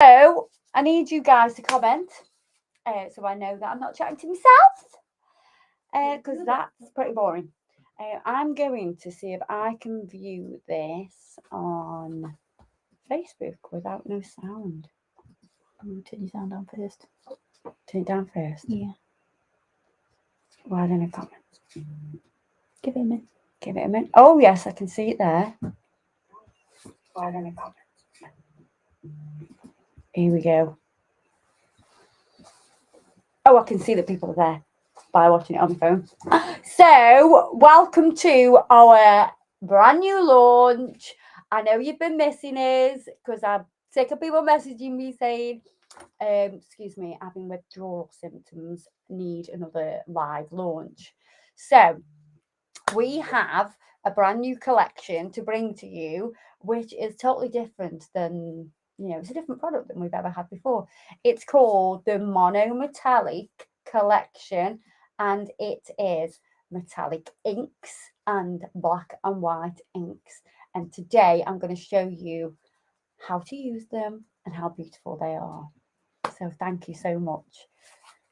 So I need you guys to comment, so I know that I'm not chatting to myself, because that's pretty boring. I'm going to see if I can view this on Facebook without no sound. Turn your sound down first. Turn it down first. Yeah. Why don't I comment? Give it a minute. Give it a minute. Oh yes, I can see it there. Why don't I comment? Here we go. Oh, I can see that people are there by watching it on the phone. So, welcome to our brand new launch. I know you've been missing us because I'm sick of people messaging me saying, excuse me, having withdrawal symptoms, need another live launch. So, we have a brand new collection to bring to you, which is totally different than, it's a different product than we've ever had before. It's called the Monometallic collection, and it is metallic inks and black and white inks. And today I'm going to show you how to use them and how beautiful they are. So thank you so much.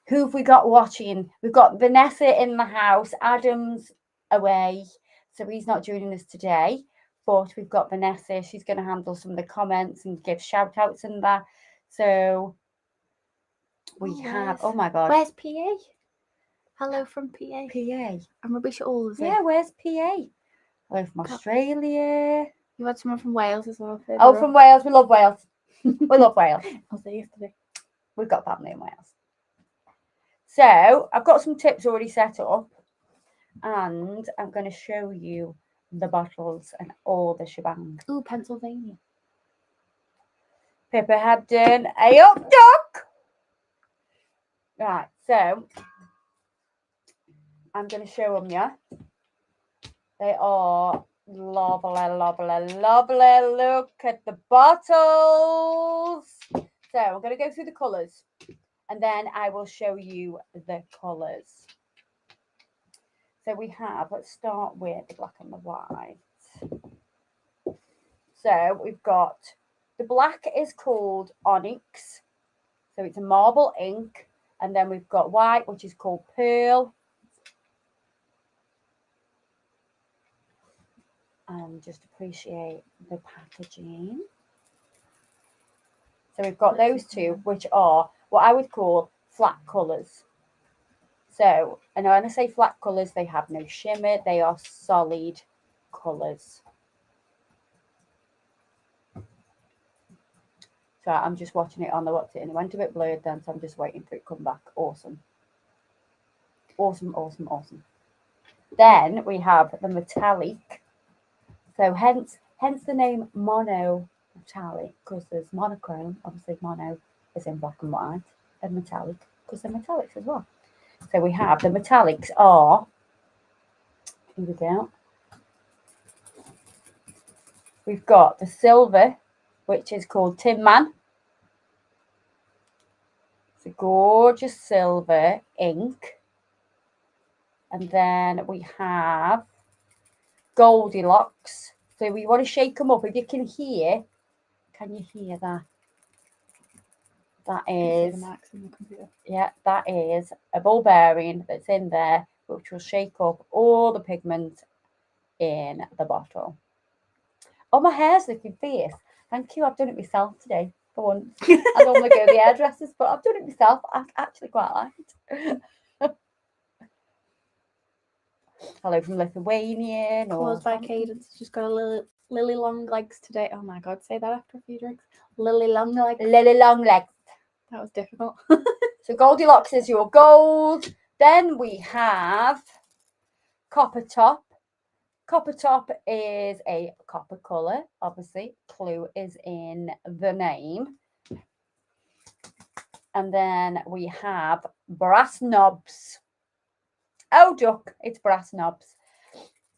Who have we got watching? We've got Vanessa in the house. Adam's away, so he's not joining us today. But we've got Vanessa. She's going to handle some of the comments and give shout outs and that. So we have. Oh my God. Where's PA? Hello from PA. PA. I'm rubbish at all of it. Yeah, where's PA? Hello from Australia. You had someone from Wales as well. Oh, from Wales. We love Wales. We love Wales. I was there yesterday. We've got family in Wales. So I've got some tips already set up, and I'm going to show you the bottles and all the shebang. Ooh, Pennsylvania. Pippa Hebden, hey up, duck! Right, so I'm going to show them you. They are lovely, lovely, lovely. Look at the bottles. So I'm going to go through the colours, and then I will show you the colours. So we have, let's start with the black and the white. So we've got, the black is called Onyx. So it's a marble ink. And then we've got white, which is called Pearl. And just appreciate the packaging. So we've got those two, which are what I would call flat colours. So, and when I say flat colours, they have no shimmer. They are solid colours. So I'm just watching it on the what's it, and it went a bit blurred then, so I'm just waiting for it to come back. Awesome. Awesome, awesome, awesome. Then we have the metallic. So hence the name monometallic, because there's monochrome. Obviously, mono is in black and white, and metallic because they're metallics as well. So we have the metallics are, here we go. We've got the silver, which is called Tin Man. It's a gorgeous silver ink. And then we have Goldilocks. So we want to shake them up. If you can hear you hear that? That is, yeah, that is a ball bearing that's in there, which will shake up all the pigment in the bottle. Oh, my hair's looking fierce. Thank you. I've done it myself today for once. I normally go to the hairdressers, but I've done it myself. I actually quite like it. Hello from Lithuania. Caused by Cadence. She's got a lily long legs today. Oh my God, say that after a few drinks. Lily long legs. Lily long legs. That was difficult. So Goldilocks is your gold. Then we have Copper Top. Copper Top is a copper colour, obviously. Clue is in the name. And then we have Brass Knobs. Oh, duck, it's Brass Knobs.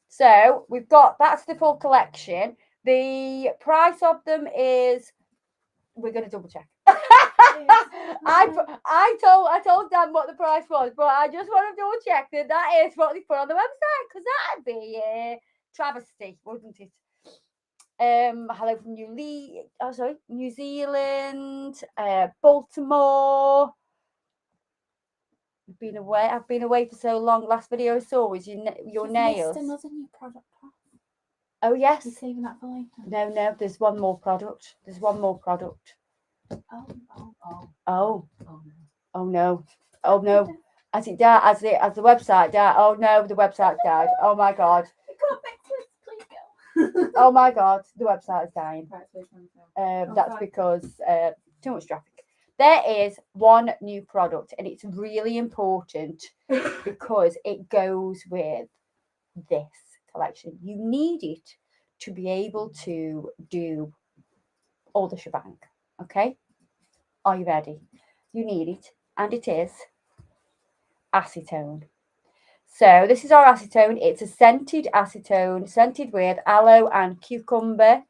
So we've got, that's the full collection. The price of them is, we're going to double check. I told Dan what the price was, but I just want to double check that is what they put on the website, because that'd be a travesty, wouldn't it? Hello from New Zealand, Baltimore. I've been away for so long. Last video I saw was your You've nails. missed another new product. Oh yes. You're saving that for later. No. There's one more product. Oh no. As the website died. Oh no, the website died. Oh my god. I can't fix this. Please go. Oh my god, the website is dying. Right, That's because too much traffic. There is one new product, and it's really important because it goes with this collection. You need it to be able to do all the shebang. Okay, are you ready? You need it, and it is acetone. So this is our acetone. It's a scented acetone, scented with aloe and cucumber,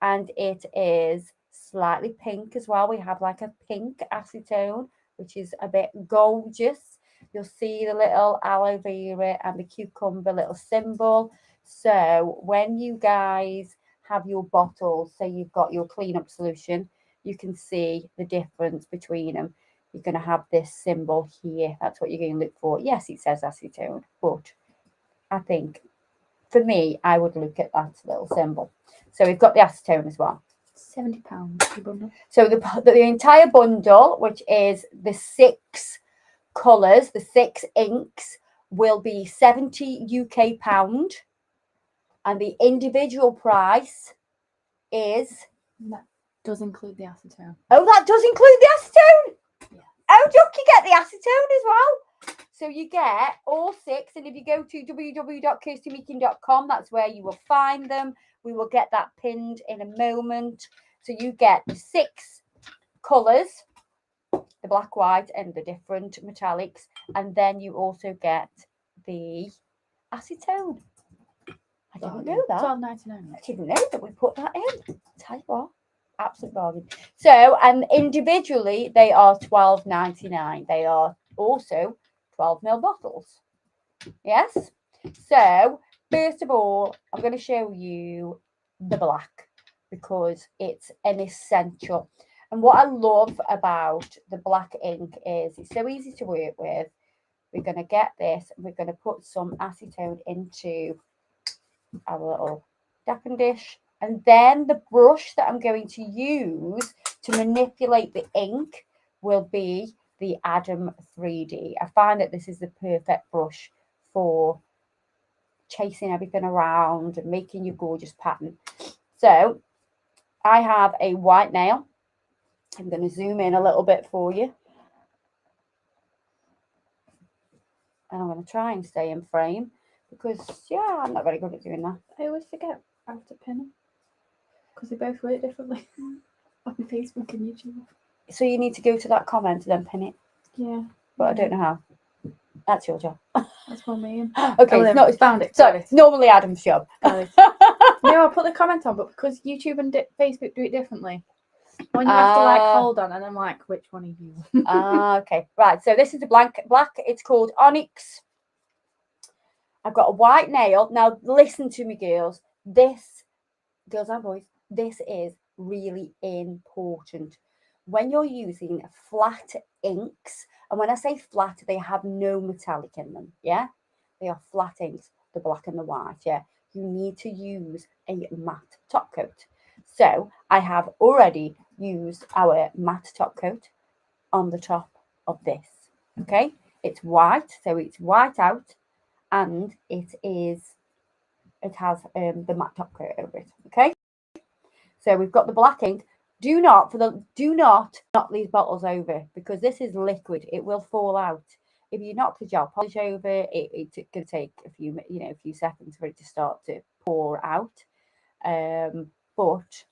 and it is slightly pink as well. We have like a pink acetone, which is a bit gorgeous. You'll see the little aloe vera and the cucumber little symbol. So when you guys have your bottles, say you've got your cleanup solution, you can see the difference between them. You're going to have this symbol here. That's what you're going to look for. Yes, it says acetone, but I think for me, I would look at that little symbol. So we've got the acetone as well. £70 per bundle. So the entire bundle, which is the 6 colours, the 6 inks, will be 70 UK pound, and the individual price is. That does include the acetone. Oh, that does include the acetone. Yeah. Oh, look, you get the acetone as well. So you get all 6, and if you go to www.kirstymeakin.com, that's where you will find them. We will get that pinned in a moment. So you get the 6 colours, the black, white, and the different metallics, and then you also get the acetone. I didn't know that. £12.99. I didn't know that we put that in. Tell you what, absolute bargain. So, and individually, they are £12.99. They are also 12ml bottles. Yes. So, first of all, I'm going to show you the black because it's an essential. And what I love about the black ink is it's so easy to work with. We're going to get this and we're going to put some acetone into our little dapping dish. And then the brush that I'm going to use to manipulate the ink will be the Adam 3D. I find that this is the perfect brush for chasing everything around and making your gorgeous pattern. So I have a white nail. I'm going to zoom in a little bit for you. And I'm going to try and stay in frame because, yeah, I'm not very good at doing that. I always forget how to pin them because they both work differently on Facebook and YouTube. So you need to go to that comment and then pin it. Yeah. But I don't know how. That's your job. That's what I mean. Okay, it's not. Found it. So it's normally Adam's job. No, I'll put the comment on, but because YouTube and Facebook do it differently, when you have to like hold on, and I'm like, which one are you? Okay, right. So this is the black. It's called Onyx. I've got a white nail. Now listen to me, girls. Girls and boys, this is really important. When you're using flat inks, and when I say flat, they have no metallic in them, yeah? They are flat inks, the black and the white, yeah? You need to use a matte top coat. So I have already used our matte top coat on the top of this, okay? It's white, so it's white out, and it has the matte top coat over it, okay? So we've got the black ink. Do not knock these bottles over because this is liquid. It will fall out. If you knock the gel polish over, it can take a few seconds for it to start to pour out. But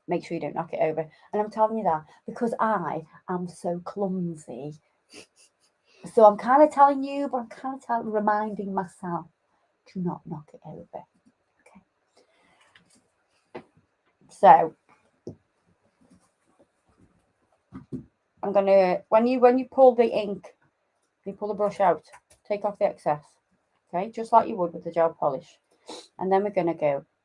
make sure you don't knock it over. And I'm telling you that because I am so clumsy. So I'm kind of telling you, but I'm kind of reminding myself to not knock it over. Okay. So I'm gonna when you pull the ink, you pull the brush out, take off the excess. Okay, just like you would with the gel polish. And then we're gonna go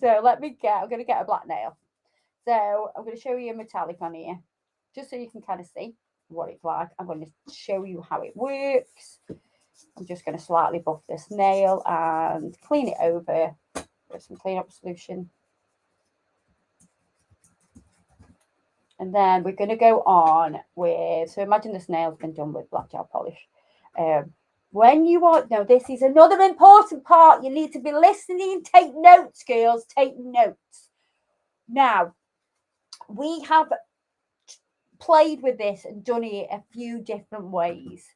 So I'm going to get a black nail. So I'm going to show you a metallic on here, just so you can kind of see what it's like. I'm going to show you how it works. I'm just going to slightly buff this nail and clean it over with some clean up solution. And then we're going to go on with, so imagine this nail's been done with black gel polish. When you are, now this is another important part. You need to be listening. Take notes, girls. Take notes. Now, we have played with this and done it a few different ways.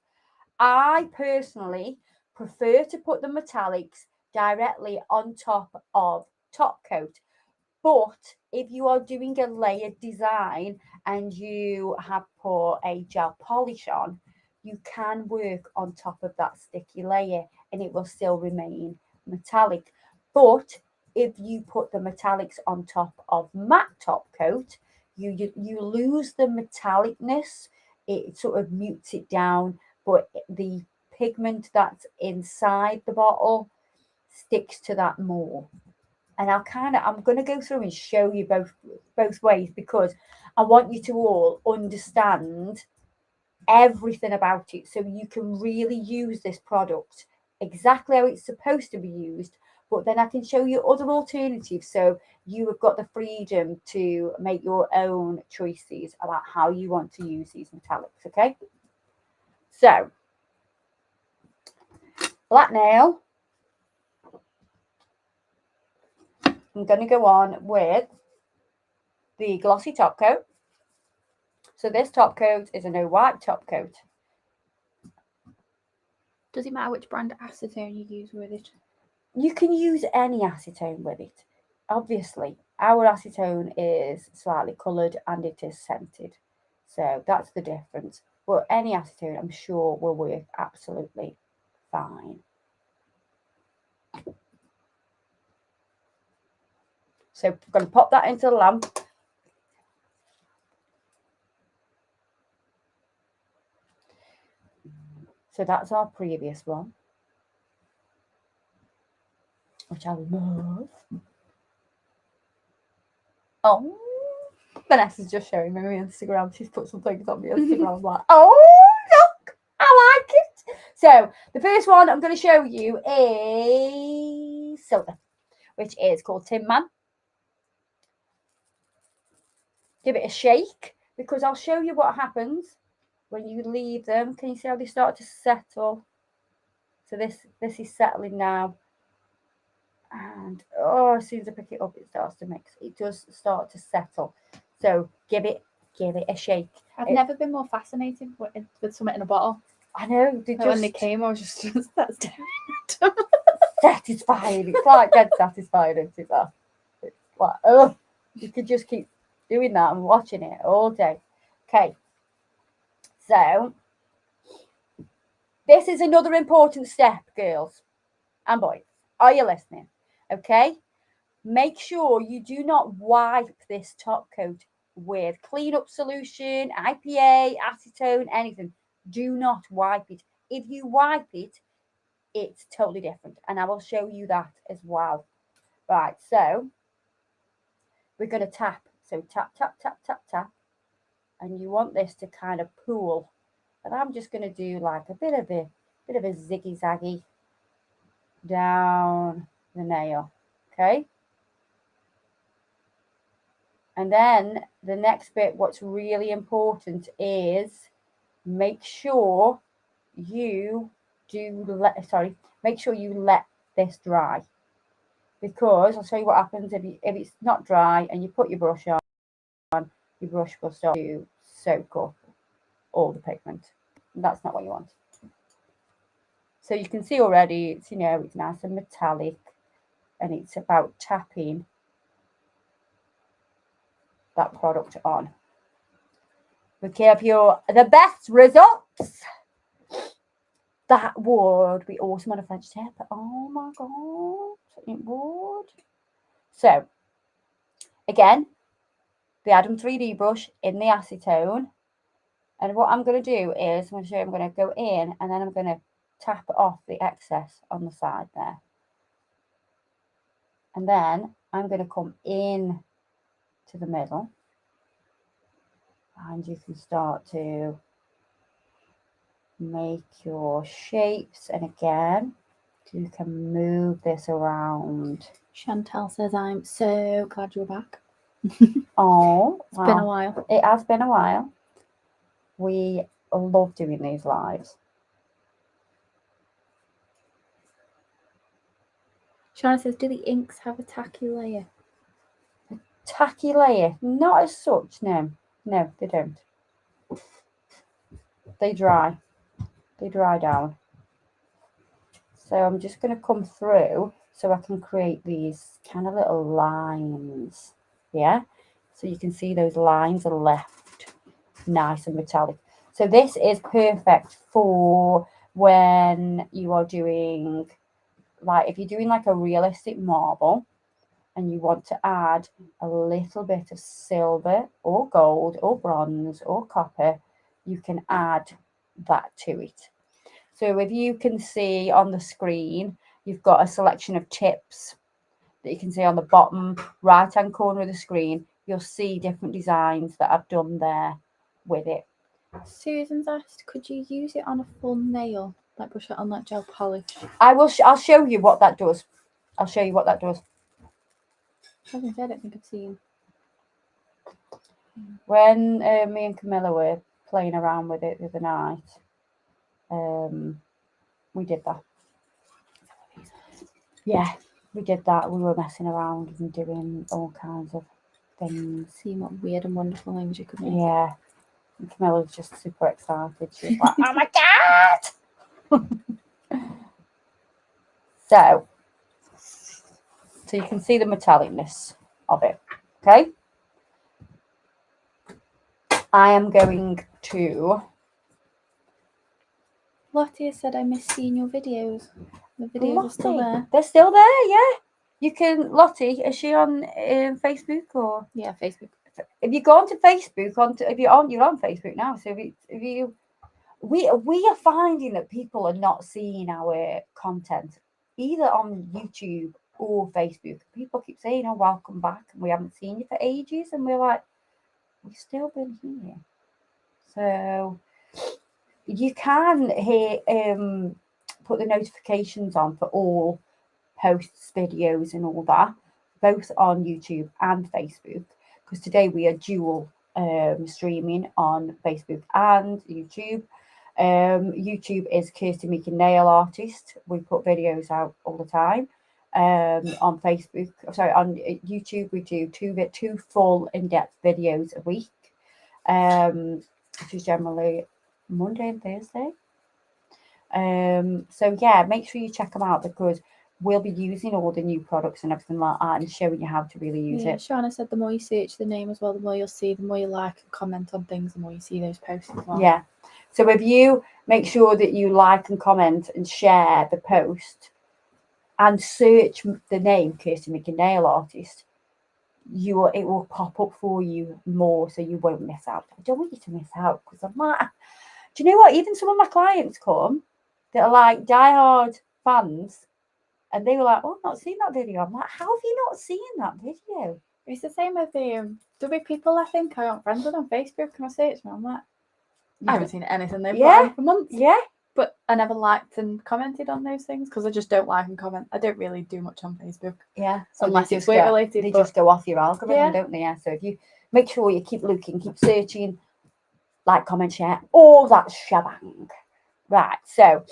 I personally prefer to put the metallics directly on top of top coat. But if you are doing a layered design and you have put a gel polish on, you can work on top of that sticky layer and it will still remain metallic. But if you put the metallics on top of matte top coat, you lose the metallicness. It sort of mutes it down, but the pigment that's inside the bottle sticks to that more. And I'm going to go through and show you both ways, because I want you to all understand everything about it, so you can really use this product exactly how it's supposed to be used. But then I can show you other alternatives, so you have got the freedom to make your own choices about how you want to use these metallics. Okay, so black nail. I'm going to go on with the glossy top coat. So this top coat is a no wipe top coat. Does it matter which brand acetone you use with it? You can use any acetone with it. Obviously, our acetone is slightly coloured and it is scented. So that's the difference. But any acetone, I'm sure, will work absolutely fine. So I'm going to pop that into the lamp. So that's our previous one, which I love. Oh, Vanessa's just showing me my Instagram. She's put some things on my Instagram. I'm like, oh, look, I like it. So the first one I'm going to show you is silver, which is called Tin Man. Give it a shake, because I'll show you what happens when you leave them. Can you see how they start to settle? So this is settling now. And as soon as I pick it up, it starts to mix. It does start to settle. So give it a shake. I've never been more fascinated with something in a bottle. I know. When they came, I was just that's satisfying. It's like dead satisfying, isn't it? That? It's like, oh, you could just keep doing that and watching it all day. Okay. So this is another important step, girls and boys. Are you listening? Okay. Make sure you do not wipe this top coat with cleanup solution, IPA, acetone, anything. Do not wipe it. If you wipe it, it's totally different. And I will show you that as well. Right, so we're going to tap. So tap, tap, tap, tap, tap. And you want this to kind of pool. And I'm just going to do like a bit of a ziggy-zaggy down the nail. Okay. And then the next bit, what's really important is make sure you make sure you let this dry, because I'll show you what happens if it's not dry and you put your brush on, your brush will start to soak up all the pigment. And that's not what you want. So you can see already it's it's nice and metallic, and it's about tapping that product on. We give you the best results. That would be awesome on a French tip. Oh my god, it would. So again, the Adam 3D brush in the acetone, and what I'm going to do is I'm going to go in and then I'm going to tap off the excess on the side there, and then I'm going to come in to the middle, and you can start to make your shapes. And again, you can move this around. Chantel says, I'm so glad you're back. Oh, It's been a while. It has been a while. We love doing these lives. Shauna says, do the inks have a tacky layer? Tacky layer? Not as such, no. No, they don't. They dry. They dry down. So I'm just going to come through so I can create these kind of little lines. Yeah? So you can see those lines are left nice and metallic. So this is perfect for when you are doing, like, if you're doing like a realistic marble and you want to add a little bit of silver or gold or bronze or copper, you can add that to it. So if you can see on the screen, you've got a selection of tips that you can see on the bottom right hand corner of the screen. You'll see different designs that I've done there with it. Susan's asked, could you use it on a full nail? Like brush it on that gel polish? I will. I'll show you what that does. I'll show you what that does. I don't think I've seen. When me and Camilla were playing around with it the other night, we did that. Yeah, we did that. We were messing around and doing all kinds of things. Seeing what weird and wonderful things you could make. Yeah. And Camilla was just super excited. She was like, oh my God! So you can see the metallicness of it. Okay. I am going to. Lottie said, I miss seeing your videos. The videos are still there. They're still there, yeah. You can, Lottie, is she on Facebook or? Yeah, Facebook. If you go onto Facebook, you're on Facebook now. So if you, we are finding that people are not seeing our content either on YouTube or Facebook. People keep saying, "Oh, welcome back," and we haven't seen you for ages, and we're like, we've still been here. So you can put the notifications on for all posts, videos, and all that, both on YouTube and Facebook, because today we are dual streaming on Facebook and YouTube. YouTube is Kirsty Meakin Nail Artist. We put videos out all the time. On Facebook, sorry, on YouTube, we do two full in-depth videos a week, which is generally Monday and Thursday. So yeah, make sure you check them out because we'll be using all the new products and everything like that and showing you how to really use it. Shauna said the more you search the name as well, the more you'll see, the more you like and comment on things, the more you see those posts as well. Yeah. So if you make sure that you like and comment and share the post and search the name Kirsty Meakin Nail Artist, it will pop up for you more so you won't miss out. I don't want you to miss out because I'm like, do you know what? Even some of my clients come that are like diehard fans and they were like, oh, I've not seen that video. I'm like, how have you not seen that video? It's the same with the there'll be people I think I aren't friends with on Facebook and I search them. I'm like, I haven't seen anything they've put on for months. Yeah. But I never liked and commented on those things because I just don't like and comment. I don't really do much on Facebook. Yeah. Unless it's work related. They just go off your algorithm, don't they? Yeah. So if you make sure you keep looking, keep searching, like, comment, share, all that shebang. Right. So,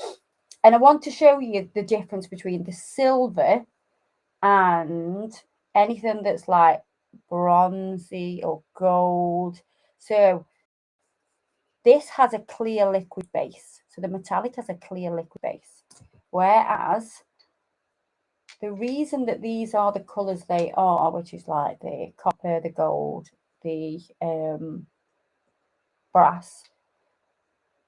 and I want to show you the difference between the silver and anything that's like bronzy or gold. So this has a clear liquid base. So the metallic has a clear liquid base. Whereas the reason that these are the colours they are, which is like the copper, the gold, the brass,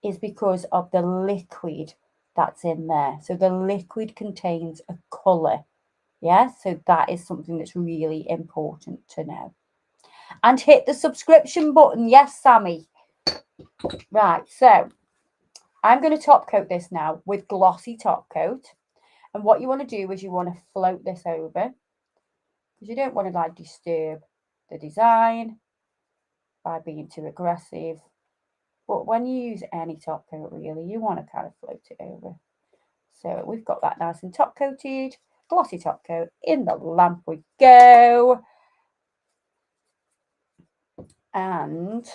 is because of the liquid that's in there. So the liquid contains a colour. Yeah, so that is something that's really important to know. And hit the subscription button. Yes, Sammy. Right, so I'm going to top coat this now with glossy top coat. And what you want to do is you want to float this over. because you don't want to like disturb the design by being too aggressive. But when you use any top coat, really, you want to kind of float it over. So we've got that nice and top coated, glossy top coat. In the lamp we go. And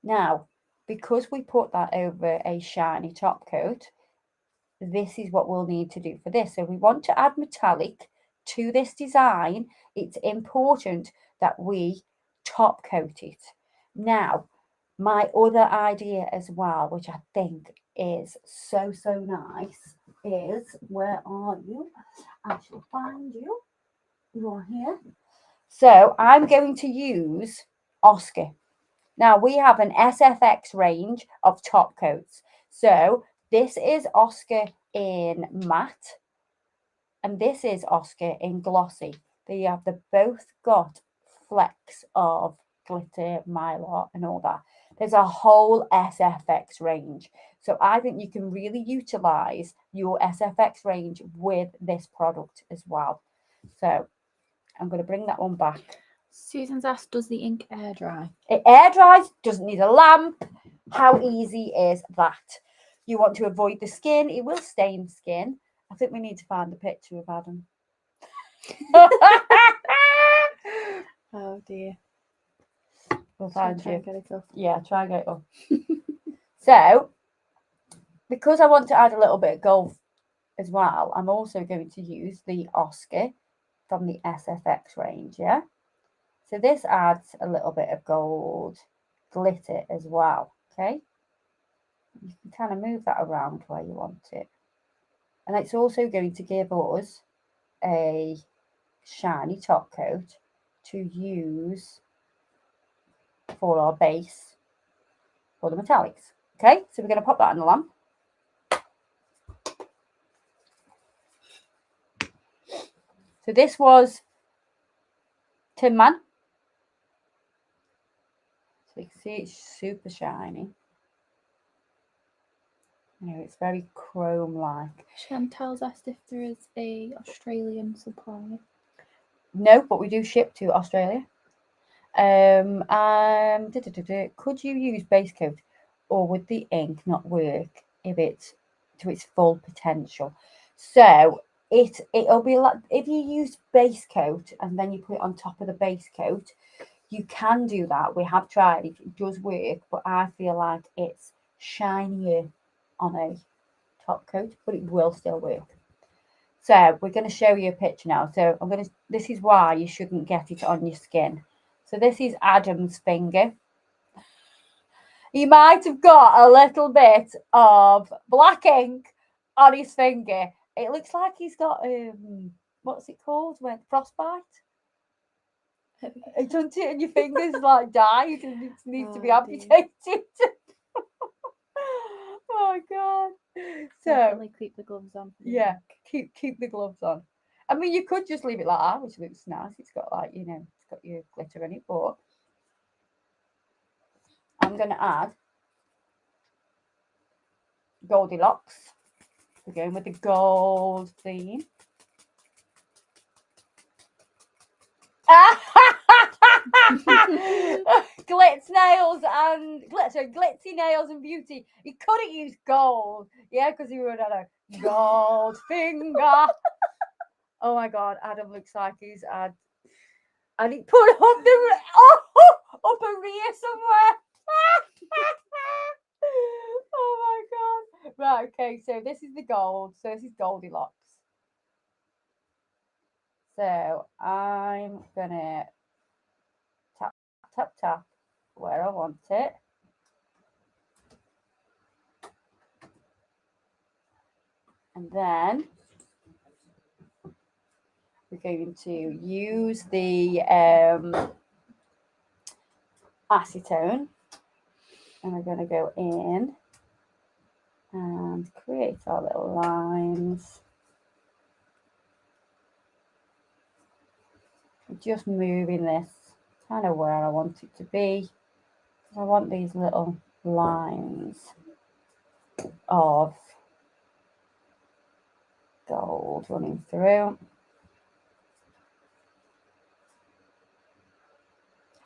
now, because we put that over a shiny top coat, this is what we'll need to do for this. So we want to add metallic to this design. It's important that we top coat it. Now, my other idea as well, which I think is so nice, is, where are you? I shall find you. You are here. So I'm going to use Oscar. Now we have an SFX range of top coats. So this is Oscar in matte and this is Oscar in glossy. They've both got flecks of glitter, mylar and all that. There's a whole SFX range. So I think you can really utilize your SFX range with this product as well. So I'm going to bring that one back. Susan's asked, does the ink air dry? It air dries, doesn't need a lamp. How easy is that? You want to avoid the skin. It will stain skin. I think we need to find the picture of Adam. Oh dear. We'll find Try you. and get it up. Yeah, try and get it up. So, because I want to add a little bit of gold as well, I'm also going to use the Oscar from the SFX range, yeah? So this adds a little bit of gold glitter as well, okay? You can kind of move that around where you want it. And it's also going to give us a shiny top coat to use for our base for the metallics. Okay, so we're going to pop that in the lamp. So this was Tin Man. So you can see it's super shiny. You know, it's very chrome-like. Chantel's asked if there is a Australian supply. No, but we do ship to Australia. Could you use base coat, or would the ink not work if it's to its full potential? So it'll be like if you use base coat and then you put it on top of the base coat, you can do that. We have tried it does work, but I feel like it's shinier on a top coat, but it will still work. So we're going to show you a picture now. So this is why you shouldn't get it on your skin. So this is Adam's finger. He might have got a little bit of black ink on his finger. It looks like he's got what's it called when frostbite? Don't it, and your fingers like died and it needs to be amputated. Oh God! So definitely keep the gloves on. Yeah, keep the gloves on. I mean, you could just leave it like that, which looks nice. It's got like it's got your glitter in it, but I'm going to add Goldilocks. We're going with the gold theme. Glitzy nails and beauty. You couldn't use gold, yeah, because you would have a gold finger. Oh my God, Adam looks like he's had, and he put up up a rear somewhere. Oh my God. Right, okay, so this is the gold. So this is Goldilocks. So I'm gonna tap where I want it. And then we're going to use the acetone, and we're going to go in and create our little lines. Just moving this kind of where I want it to be. I want these little lines of gold running through.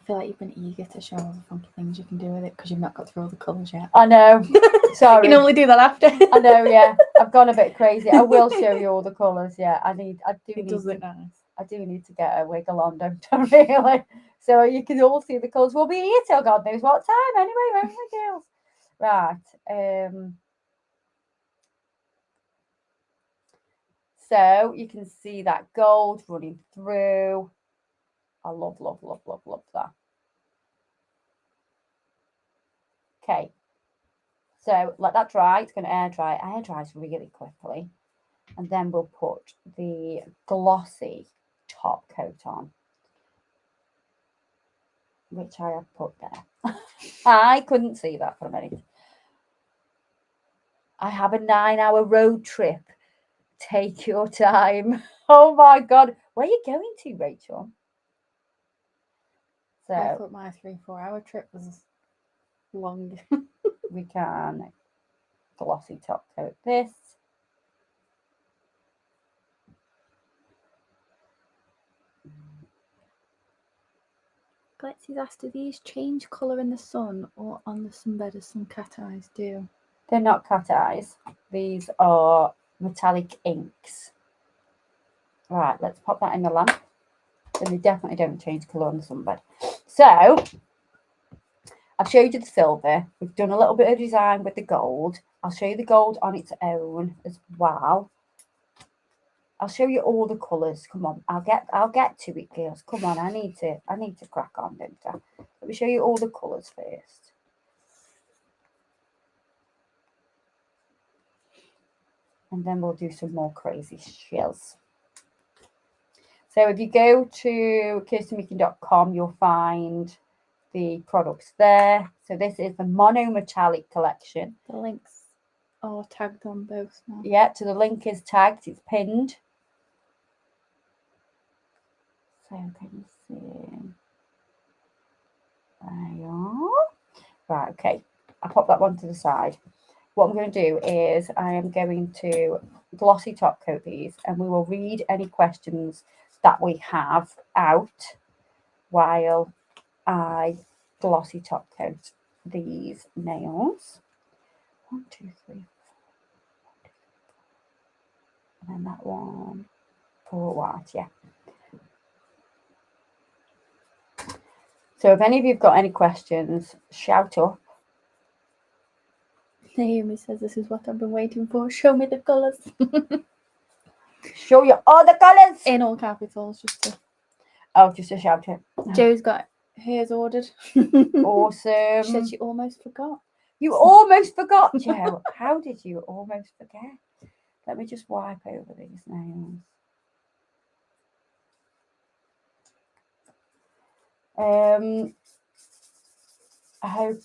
I feel like you've been eager to show all the funky things you can do with it because you've not got through all the colours yet. I know. Sorry. You normally do that after. I know, yeah. I've gone a bit crazy. I will show you all the colours, yeah. It does look nice. I do need to get a wiggle on, don't I, really? So you can all see the colours. We'll be here till God knows what time anyway, won't we, girls? Right. So you can see that gold running through. I love that. Okay. So let that dry. It's going to air dry. Air dries really quickly. And then we'll put the glossy top coat on, which I have put there. I couldn't see that for a minute. I have a 9-hour road trip. Take your time. Oh my God. Where are you going to, Rachel? So I thought my 3-4 hour trip was long. we can glossy top coat this. Gletsy's asked, do these change colour in the sun or on the sunbed as some cat eyes do? They're not cat eyes. These are metallic inks. Right, let's pop that in the lamp. And they definitely don't change colour on the sunbed. So I've showed you the silver. We've done a little bit of design with the gold. I'll show you the gold on its own as well. I'll show you all the colours. Come on, I'll get to it, girls. Come on, I need to crack on, don't I? Let me show you all the colours first. And then we'll do some more crazy shills. So if you go to kirstenmeakin.com, you'll find the products there. So this is the Monometallic collection. The links are tagged on both now. Yeah, so the link is tagged, it's pinned. So can you see? There you are. Right, okay. I'll pop that one to the side. What I'm going to do is I am going to glossy top coat these, and we will read any questions that we have out while I glossy top coat these nails. 1, 2, 3, 4. And then that one for white, yeah. So if any of you've got any questions, shout up. Naomi says, this is what I've been waiting for. Show me the colours. Show you all the colours. In all capitals, Just to shout it. Joe's got hers ordered. Awesome. She said she almost forgot. You almost forgot, Joe. How did you almost forget? Let me just wipe over these nails. I hope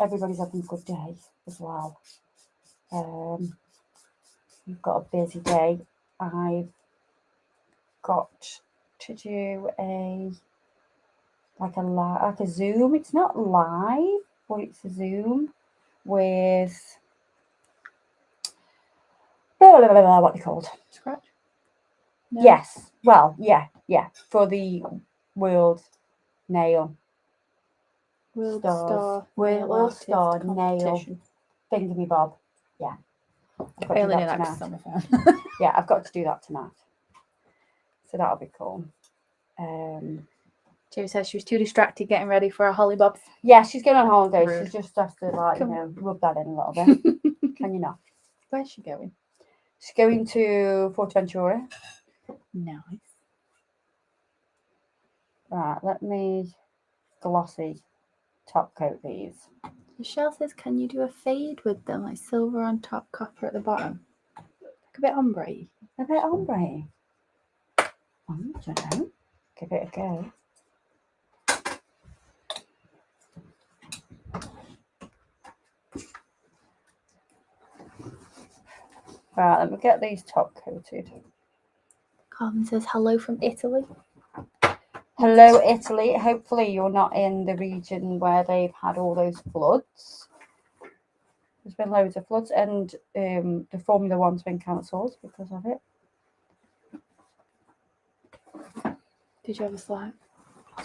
everybody's having a good day as well. You've got a busy day. I've got to do a Zoom. It's not live, but it's a Zoom with what they called? Scratch? No. Yes. Well, yeah. For the World Nail World Star Nail Thingamy-bob. Yeah. I've got to do that tonight. Yeah, I've got to do that tonight. So that'll be cool. Jo says she was too distracted getting ready for her holly bob. Yeah, she's going on holiday. Rude. She just has to rub that in a little bit. Can you not? Where's she going? She's going to Forteventura. Nice. Right, let me glossy top coat these. Michelle says, can you do a fade with them, like silver on top, copper at the bottom? Like a bit ombre. A bit ombre. I don't know. Give it a go. Right, let me get these top coated. Carmen says, hello from Italy. Hello, Italy. Hopefully you're not in the region where they've had all those floods. There's been loads of floods, and the Formula One's been cancelled because of it. Did you have a slide?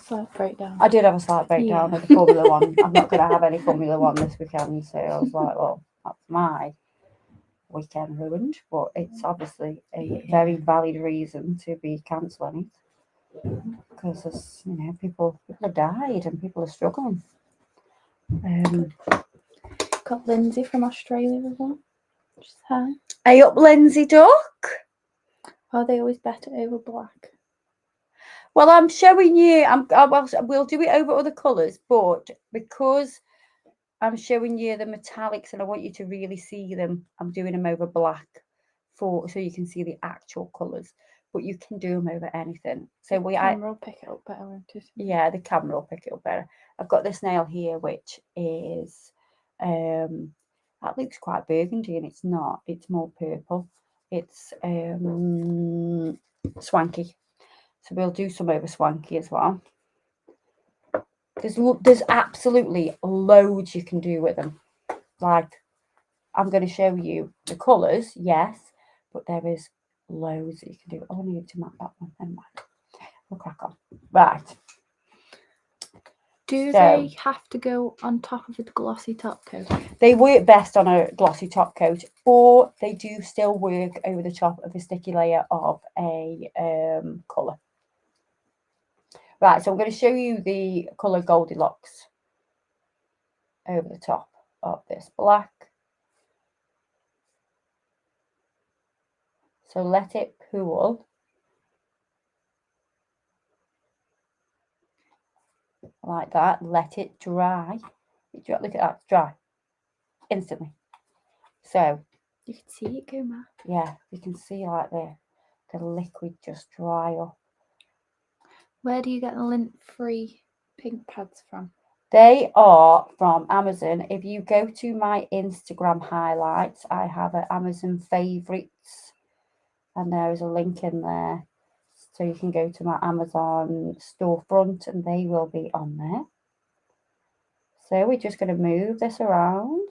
Slight breakdown. I did have a slight breakdown Yeah. with the Formula One. I'm not going to have any Formula One this weekend, so I was like, well, that's my weekend ruined. But it's obviously a very valid reason to be cancelling it, because there's, you know, people have died and people are struggling. Got Lindsay from Australia as well. Just hi. Hey up, Lindsay Duck. Are they always better over black? Well, I'm showing you. We'll do it over other colours, but because I'm showing you the metallics and I want you to really see them, I'm doing them over black so you can see the actual colours. But you can do them over anything. So The camera will pick it up better, won't it? Yeah, the camera will pick it up better. I've got this nail here, which is that looks quite burgundy, and it's not. It's more purple. It's swanky. So we'll do some over swanky as well. There's absolutely loads you can do with them. Like, I'm going to show you the colours, yes, but there is loads that you can do. Oh, I need to map that one. Never mind. We'll crack on. Right. Do they have to go on top of a glossy top coat? They work best on a glossy top coat, or they do still work over the top of a sticky layer of a colour. Right, so I'm going to show you the colour Goldilocks over the top of this black. So let it cool. Like that. Let it dry. Look at that, it's dry. Instantly. So you can see it go matte. Yeah, you can see like the liquid just dry up. Where do you get the lint-free pink pads from? They are from Amazon. If you go to my Instagram highlights, I have an Amazon favorites, and there is a link in there. So you can go to my Amazon storefront and they will be on there. So we're just going to move this around.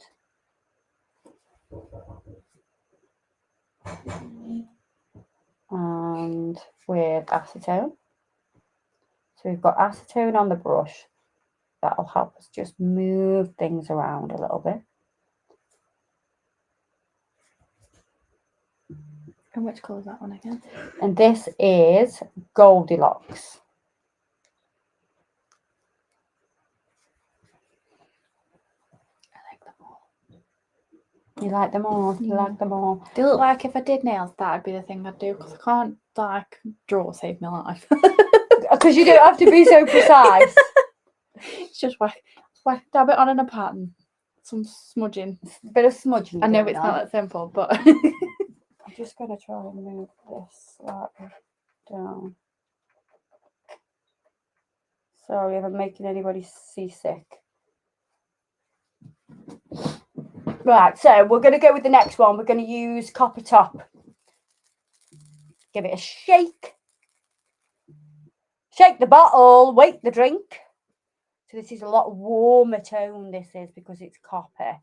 And with acetone. So we've got acetone on the brush. That'll help us just move things around a little bit. And which colour is that one again? And this is Goldilocks. I like them all. You like them all? You like them all? They look like if I did nails, that'd be the thing I'd do, because I can't, like, draw save my life. Because you don't have to be so precise. It's just dab it on in a pattern. Some smudging. A bit of smudging. I know it's not that simple, but I'm just going to try and move this slightly down. Sorry if I'm making anybody seasick. Right, so we're going to go with the next one. We're going to use Copper Top. Give it a shake. Shake the bottle, wake the drink. So this is a lot warmer tone, this is, because it's copper.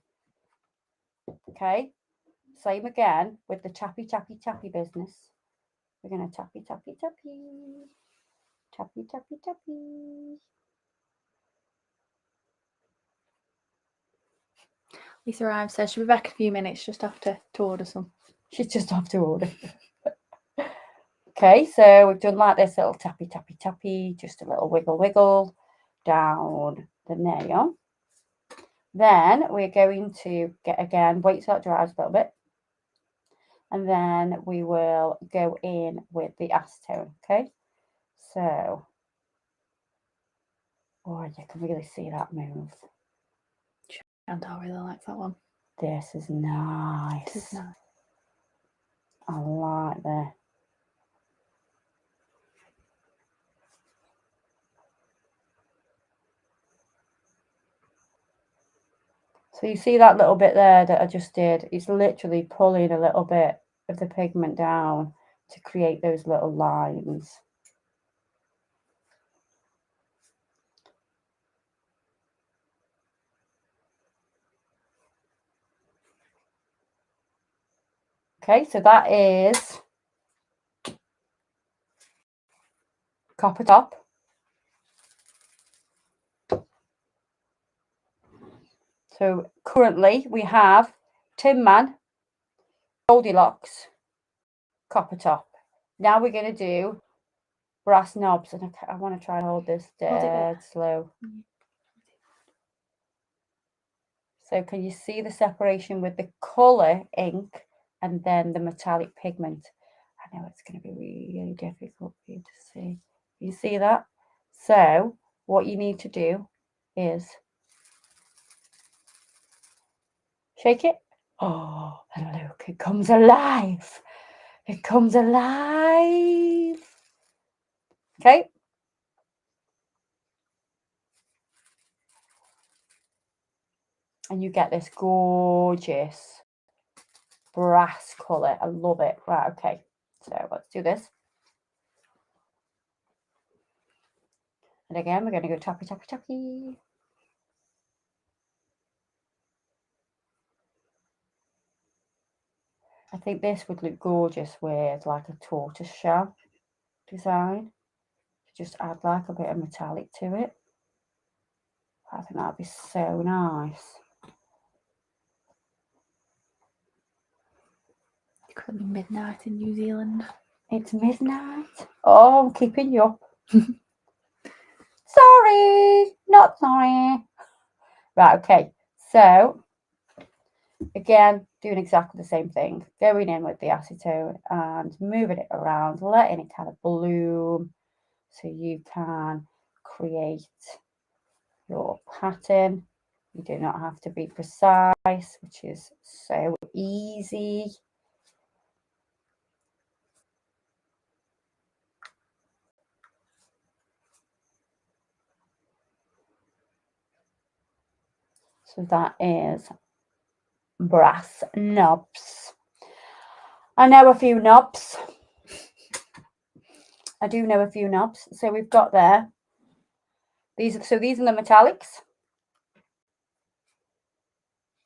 Okay, same again with the tappy, tappy, tappy business. We're going to tappy, tappy, tappy. Tappy, tappy, tappy. Lisa Ives says she'll be back in a few minutes, just have to order some. She's just off to order. Okay, so we've done like this little tappy, tappy, tappy, just a little wiggle, wiggle down the nail. Then we're going to wait till it dries a little bit. And then we will go in with the acetone, okay? So, oh, you can really see that move. Chantal really likes that one. This is nice. This is nice. I like that. So you see that little bit there that I just did? It's literally pulling a little bit of the pigment down to create those little lines. Okay, so that is Copper Top. So currently we have Tin Man, Goldilocks, Copper Top. Now we're going to do Brass Knobs, and I want to try and hold this dead slow. So can you see the separation with the colour ink and then the metallic pigment? I know it's going to be really difficult for you to see. You see that? So what you need to do is shake it. Oh, and look, it comes alive. It comes alive. Okay. And you get this gorgeous brass colour. I love it. Right, okay. So let's do this. And again, we're going to go tappy, tappy, tappy. I think this would look gorgeous with like a tortoise shell design. Just add like a bit of metallic to it. I think that'd be so nice. It's currently midnight in New Zealand. It's midnight. Oh, I'm keeping you up. Sorry, not sorry. Right, okay. So, again, doing exactly the same thing. Going in with the acetone and moving it around, letting it kind of bloom so you can create your pattern. You do not have to be precise, which is so easy. So that is brass knobs. I know a few knobs. I do know a few knobs. So we've got there. These are the metallics.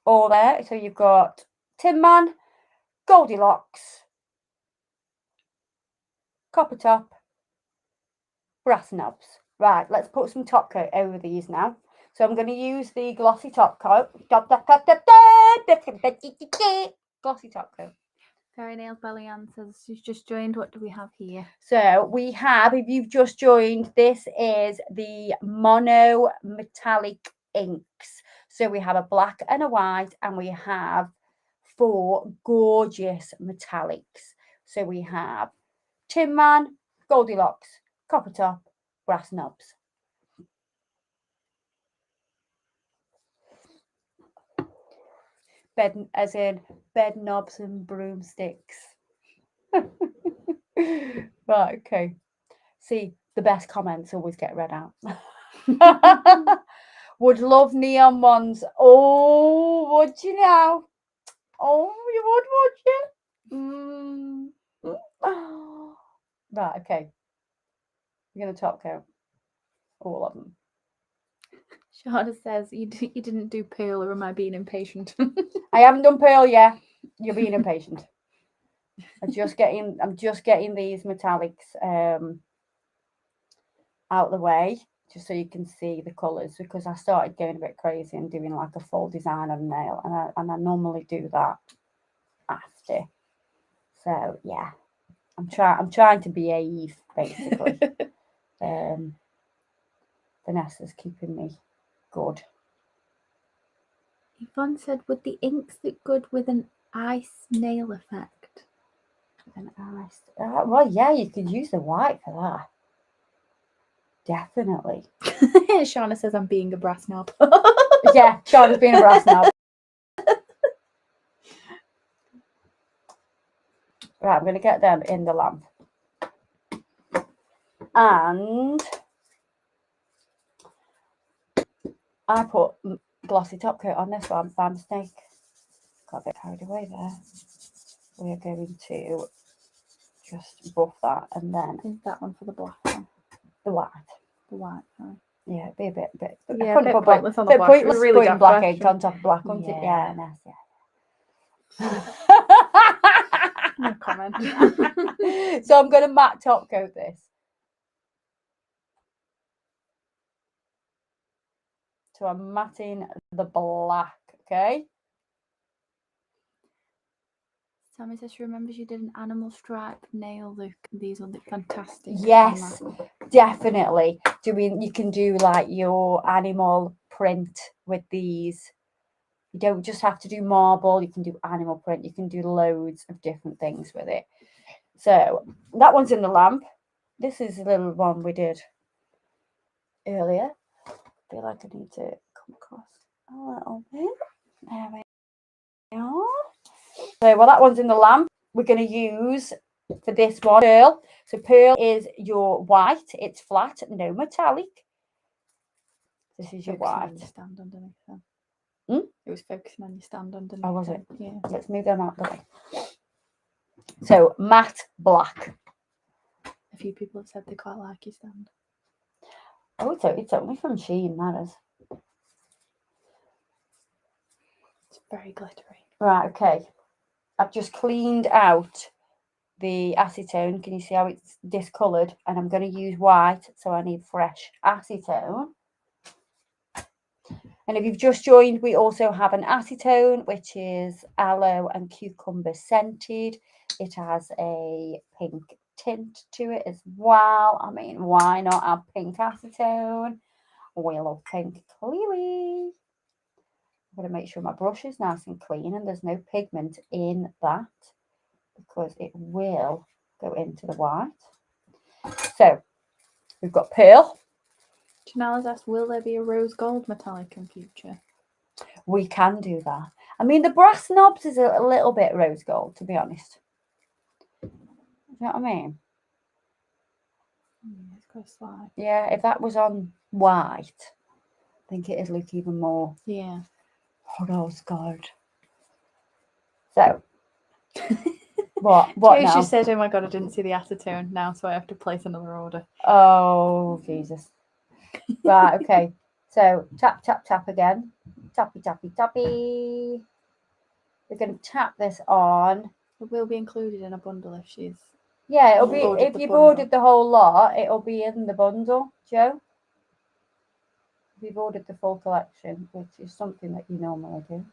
All there. So you've got Tin Man, Goldilocks, Copper Top, brass knobs. Right, let's put some top coat over these now. So I'm going to use the glossy top coat. Glossy top coat. Fairy Nails Belly Ann says she's just joined. What do we have here? So we have, if you've just joined, this is the Monometallic inks. So we have a black and a white, and we have 4 gorgeous metallics. So we have Tin Man, Goldilocks, Copper Top, Brass Knobs. Bed, as in bed knobs and broomsticks. Right, okay. See, the best comments always get read out. Would love neon ones. Oh, would you now? Oh, you would you? Right, okay. You're going to top coat all of them. Shauna says you didn't do pearl, or am I being impatient? I haven't done pearl yet. You're being impatient. I'm just getting these metallics out of the way, just so you can see the colours, because I started going a bit crazy and doing like a full design of a nail, and I normally do that after. So yeah, I'm trying to behave basically. Vanessa's keeping me good. Yvonne said, would the inks look good with an ice nail effect? An ice. Well, yeah, you could use the white for that. Definitely. Shauna says I'm being a brass knob. Yeah, Shauna's being a brass knob. Right, I'm going to get them in the lamp. And I put glossy top coat on this one by mistake. Got a bit carried away there. We're going to just buff that, and then Is that one for the black one? the white. The white, sorry. Yeah, it'd be a bit. Yeah, I couldn't put pointless on the bit black. pointless Really putting got black fresh. ink on top of black, wasn't it? Yeah. Yeah, nice, yeah. No comment. So I'm going to matte top coat this. So I'm matting the black Okay. Sammy says she remembers you did an animal stripe nail look. These will look fantastic. Yes, definitely. You can do like your animal print with these. You don't just have to do marble. You can do animal print. You can do loads of different things with it. So that one's in the lamp. This is a little one we did earlier. I feel like I need to come across a little bit. There we are. So while that one's in the lamp, we're going to use for this one pearl. So pearl is your white. It's flat, no metallic. This is your white. Stand underneath them. Hmm? It was focusing on your stand underneath. Oh, was it? Yeah. Let's move them out the way. So matte black. A few people have said they quite like your stand. Oh, it's only from Shein, that is. It's very glittery. Right, okay. I've just cleaned out the acetone. Can you see how it's discoloured? And I'm going to use white, so I need fresh acetone. And if you've just joined, we also have an acetone, which is aloe and cucumber scented. It has a pink tint to it as well. I mean, why not have pink acetone? We love pink, clearly. I'm going to make sure my brush is nice and clean and there's no pigment in that, because it will go into the white. So we've got pearl. Janelle has asked, will there be a rose gold metallic in future? We can do that. I mean, the brass knobs is a little bit rose gold, to be honest. Do you know what I mean? It's quite slight. Yeah, if that was on white, I think it'd look even more. Yeah. Rose gold. So, what now? She said, oh my god, I didn't see the acetone now, so I have to place another order. Oh, Jesus. Right, okay. So, tap, tap, tap again. Tappy, tappy, tappy. We're going to tap this on. It will be included in a bundle if she's... Yeah, it'll be, if you've ordered the whole lot, it'll be in the bundle, Joe. If you've ordered the full collection, which is something that you normally do.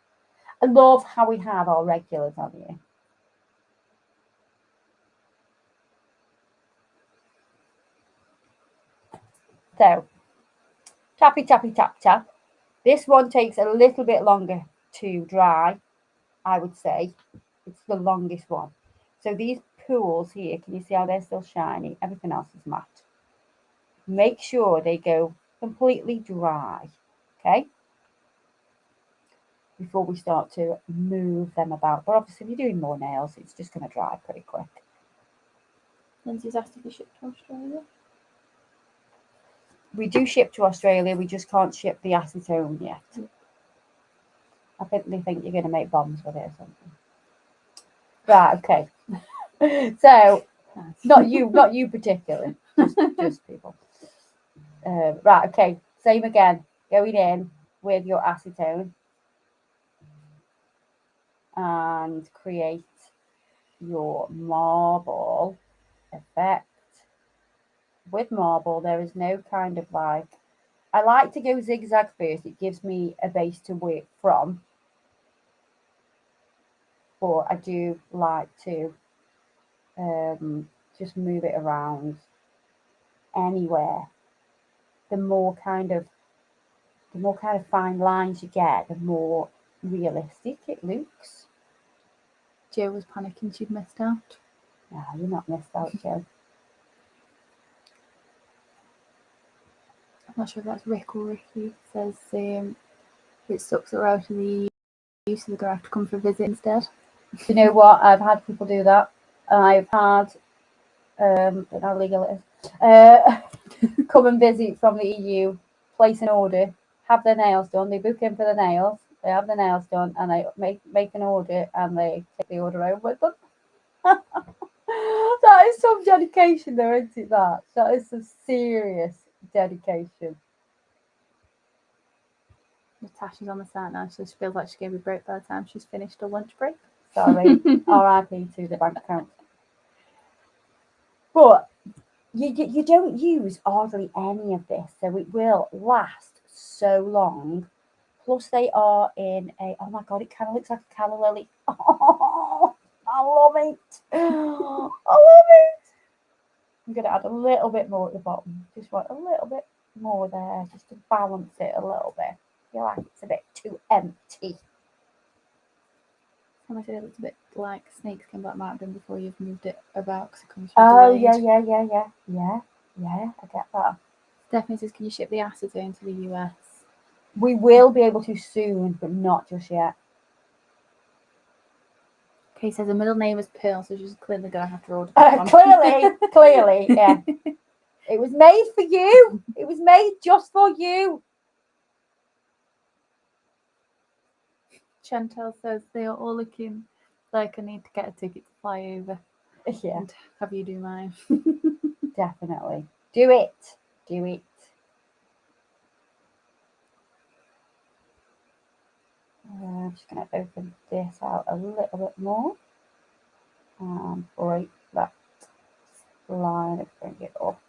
I love how we have our regulars on here. So, tappy, tappy, tap, tap. This one takes a little bit longer to dry, I would say. It's the longest one. So these pools here, can you see how they're still shiny? Everything else is matte. Make sure they go completely dry, okay? Before we start to move them about. But obviously, if you're doing more nails, it's just going to dry pretty quick. Lindsay's asked if we ship to Australia. We do ship to Australia, we just can't ship the acetone yet. I think they think you're going to make bombs with it or something. Right, okay. So, not you particularly, just people. Right, okay, same again. Going in with your acetone and create your marble effect. With marble, there is no kind of like, I like to go zigzag first. It gives me a base to work from. But I do like to just move it around anywhere. The more kind of fine lines you get, the more realistic it looks. Joe was panicking she'd missed out. No, you're not missed out, Joe. I'm not sure if that's Rick or Ricky. Says it sucks her out of the EU, so they're going to have to come for a visit instead. You know what? I've had people do that. I've had, I don't know how legal it is, come and visit from the EU, place an order, have their nails done. They book in for the nails, they have the nails done, and they make an order, and they take the order home with them. That is some dedication though, isn't it? That is some serious dedication. Natasha's on the site now, so she feels like she gave a break by the time she's finished her lunch break. Sorry, RIP to the bank account. But you don't use hardly any of this, so it will last so long. Plus they are in a, oh my God, it kind of looks like a calla lily. Oh, I love it. I love it. I'm going to add a little bit more at the bottom. Just want a little bit more there, just to balance it a little bit. I feel like it's a bit too empty. I said it looks a bit like snakeskin, but might have been before you've moved it about because it comes from Oh, delayed. yeah, I get that. Stephanie says, can you ship the acetone to the US? We will be able to soon, but not just yet. Kay says her middle name is Pearl, so she's clearly going to have to order Clearly, yeah. It was made for you. It was made just for you. Chantel says they are all looking like I need to get a ticket to fly over. Yeah, And have you do mine. definitely. Do it. Do it. I'm just going to open this out a little bit more and break that line and bring it up.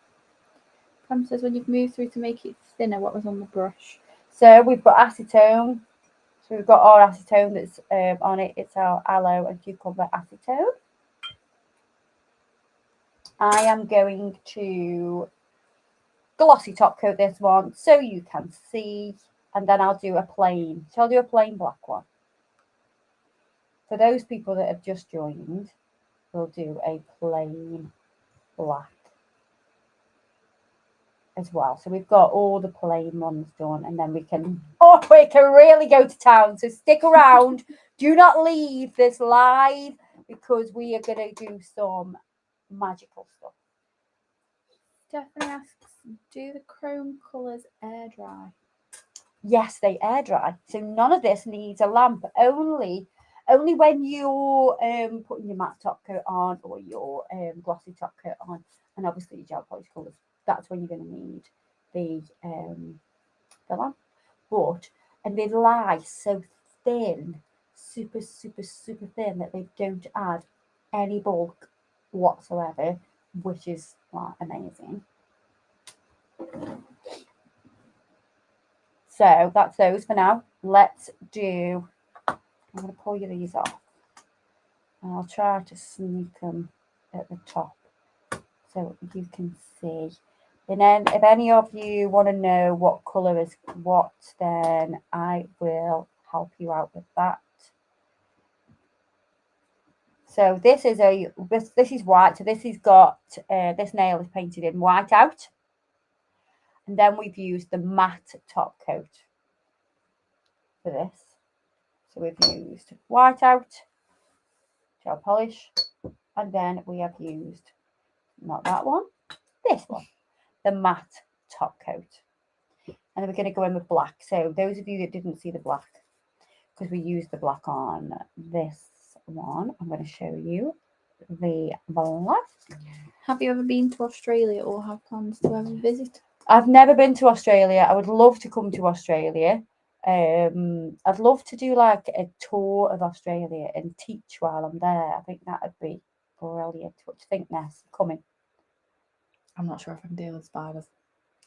Pam says, when you've moved through to make it thinner, what was on the brush? So we've got acetone. So we've got our acetone that's on it. It's our aloe and cucumber acetone. I am going to glossy top coat this one so you can see, and then I'll do a plain. So I'll do a plain black one. For those people that have just joined, we'll do a plain black as well. So we've got all the plain ones done, and then we can really go to town. So stick around. Do not leave this live because we are going to do some magical stuff. Stephanie asks, do the chrome colours air dry? Yes, they air dry. So none of this needs a lamp. Only when you're putting your matte top coat on or your glossy top coat on, and obviously your gel polish colours. That's when you're going to need the lamp. And they lie so thin, super thin, that they don't add any bulk whatsoever, which is like amazing. So that's those for now. Let's do, I'm going to pull you these off. And I'll try to sneak them at the top so you can see. And then if any of you want to know what colour is what, then I will help you out with that. So this is white. So this has got, this nail is painted in white out. And then we've used the matte top coat for this. So we've used white out, gel polish, and then we have used, not that one, this one, the matte top coat. And then we're going to go in with black. So those of you that didn't see the black, because we used the black on this one, I'm going to show you the black. Have you ever been to Australia or have plans to ever visit? I've never been to Australia. I would love to come to Australia. I'd love to do like a tour of Australia and teach while I'm there. I think that would be brilliant. What do you think, Ness? Coming? I'm not sure if I can deal with spiders.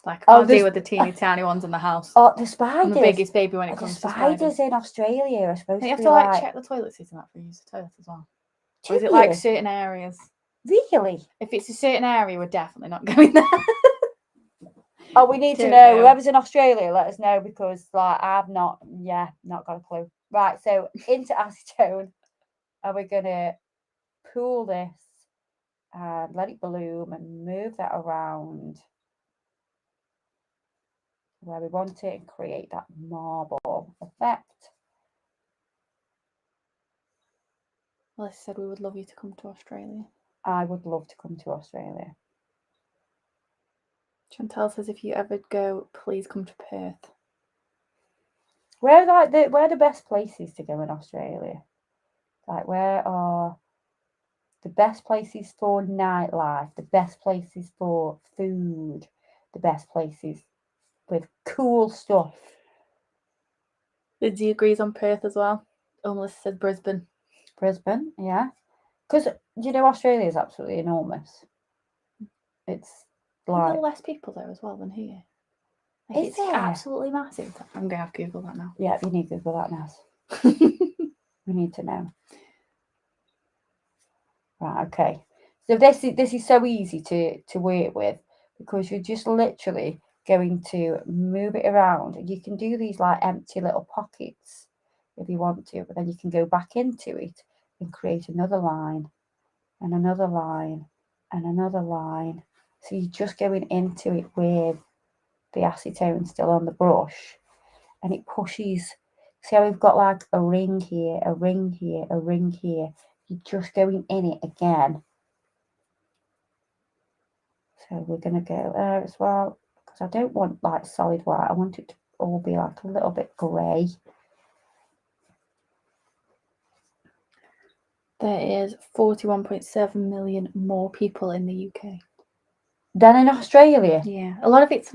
Like, I can't deal with the teeny tiny ones in the house. Oh, the spiders. I'm the biggest baby when it comes to spiders. Spiders in Australia are supposed to be you have to like check the toilet seat and that for use the toilet as well. Or is it like certain areas? Really? If it's a certain area, we're definitely not going there. Oh, we need to know. Whoever's in Australia, let us know, because like I've not got a clue. Right, so into acetone, and we're gonna pool this and let it bloom and move that around where we want it and create that marble effect. Melissa said we would love you to come to Australia. I would love to come to Australia. Chantel says if you ever go, please come to Perth. Where are the best places to go in Australia? Like, where are the best places for nightlife, the best places for food, the best places with cool stuff? Lindsay agrees on Perth as well. Melissa said Brisbane. Brisbane, yeah. Because, Australia is absolutely enormous. It's like... There are less people there as well than here. Like, Is it's it? absolutely massive. I'm gonna have to Google that now. Yeah, you need to Google that now. We need to know. Right, okay. So this is so easy to work with because you're just literally going to move it around. You can do these like empty little pockets if you want to, but then you can go back into it and create another line and another line and another line. So you're just going into it with the acetone still on the brush, and it pushes. See how we've got like a ring here, a ring here, a ring here. You're just going in it again. So we're going to go there as well, because I don't want like solid white. I want it to all be like a little bit grey. There is 41.7 million more people in the UK. Then in Australia, Yeah, a lot of it's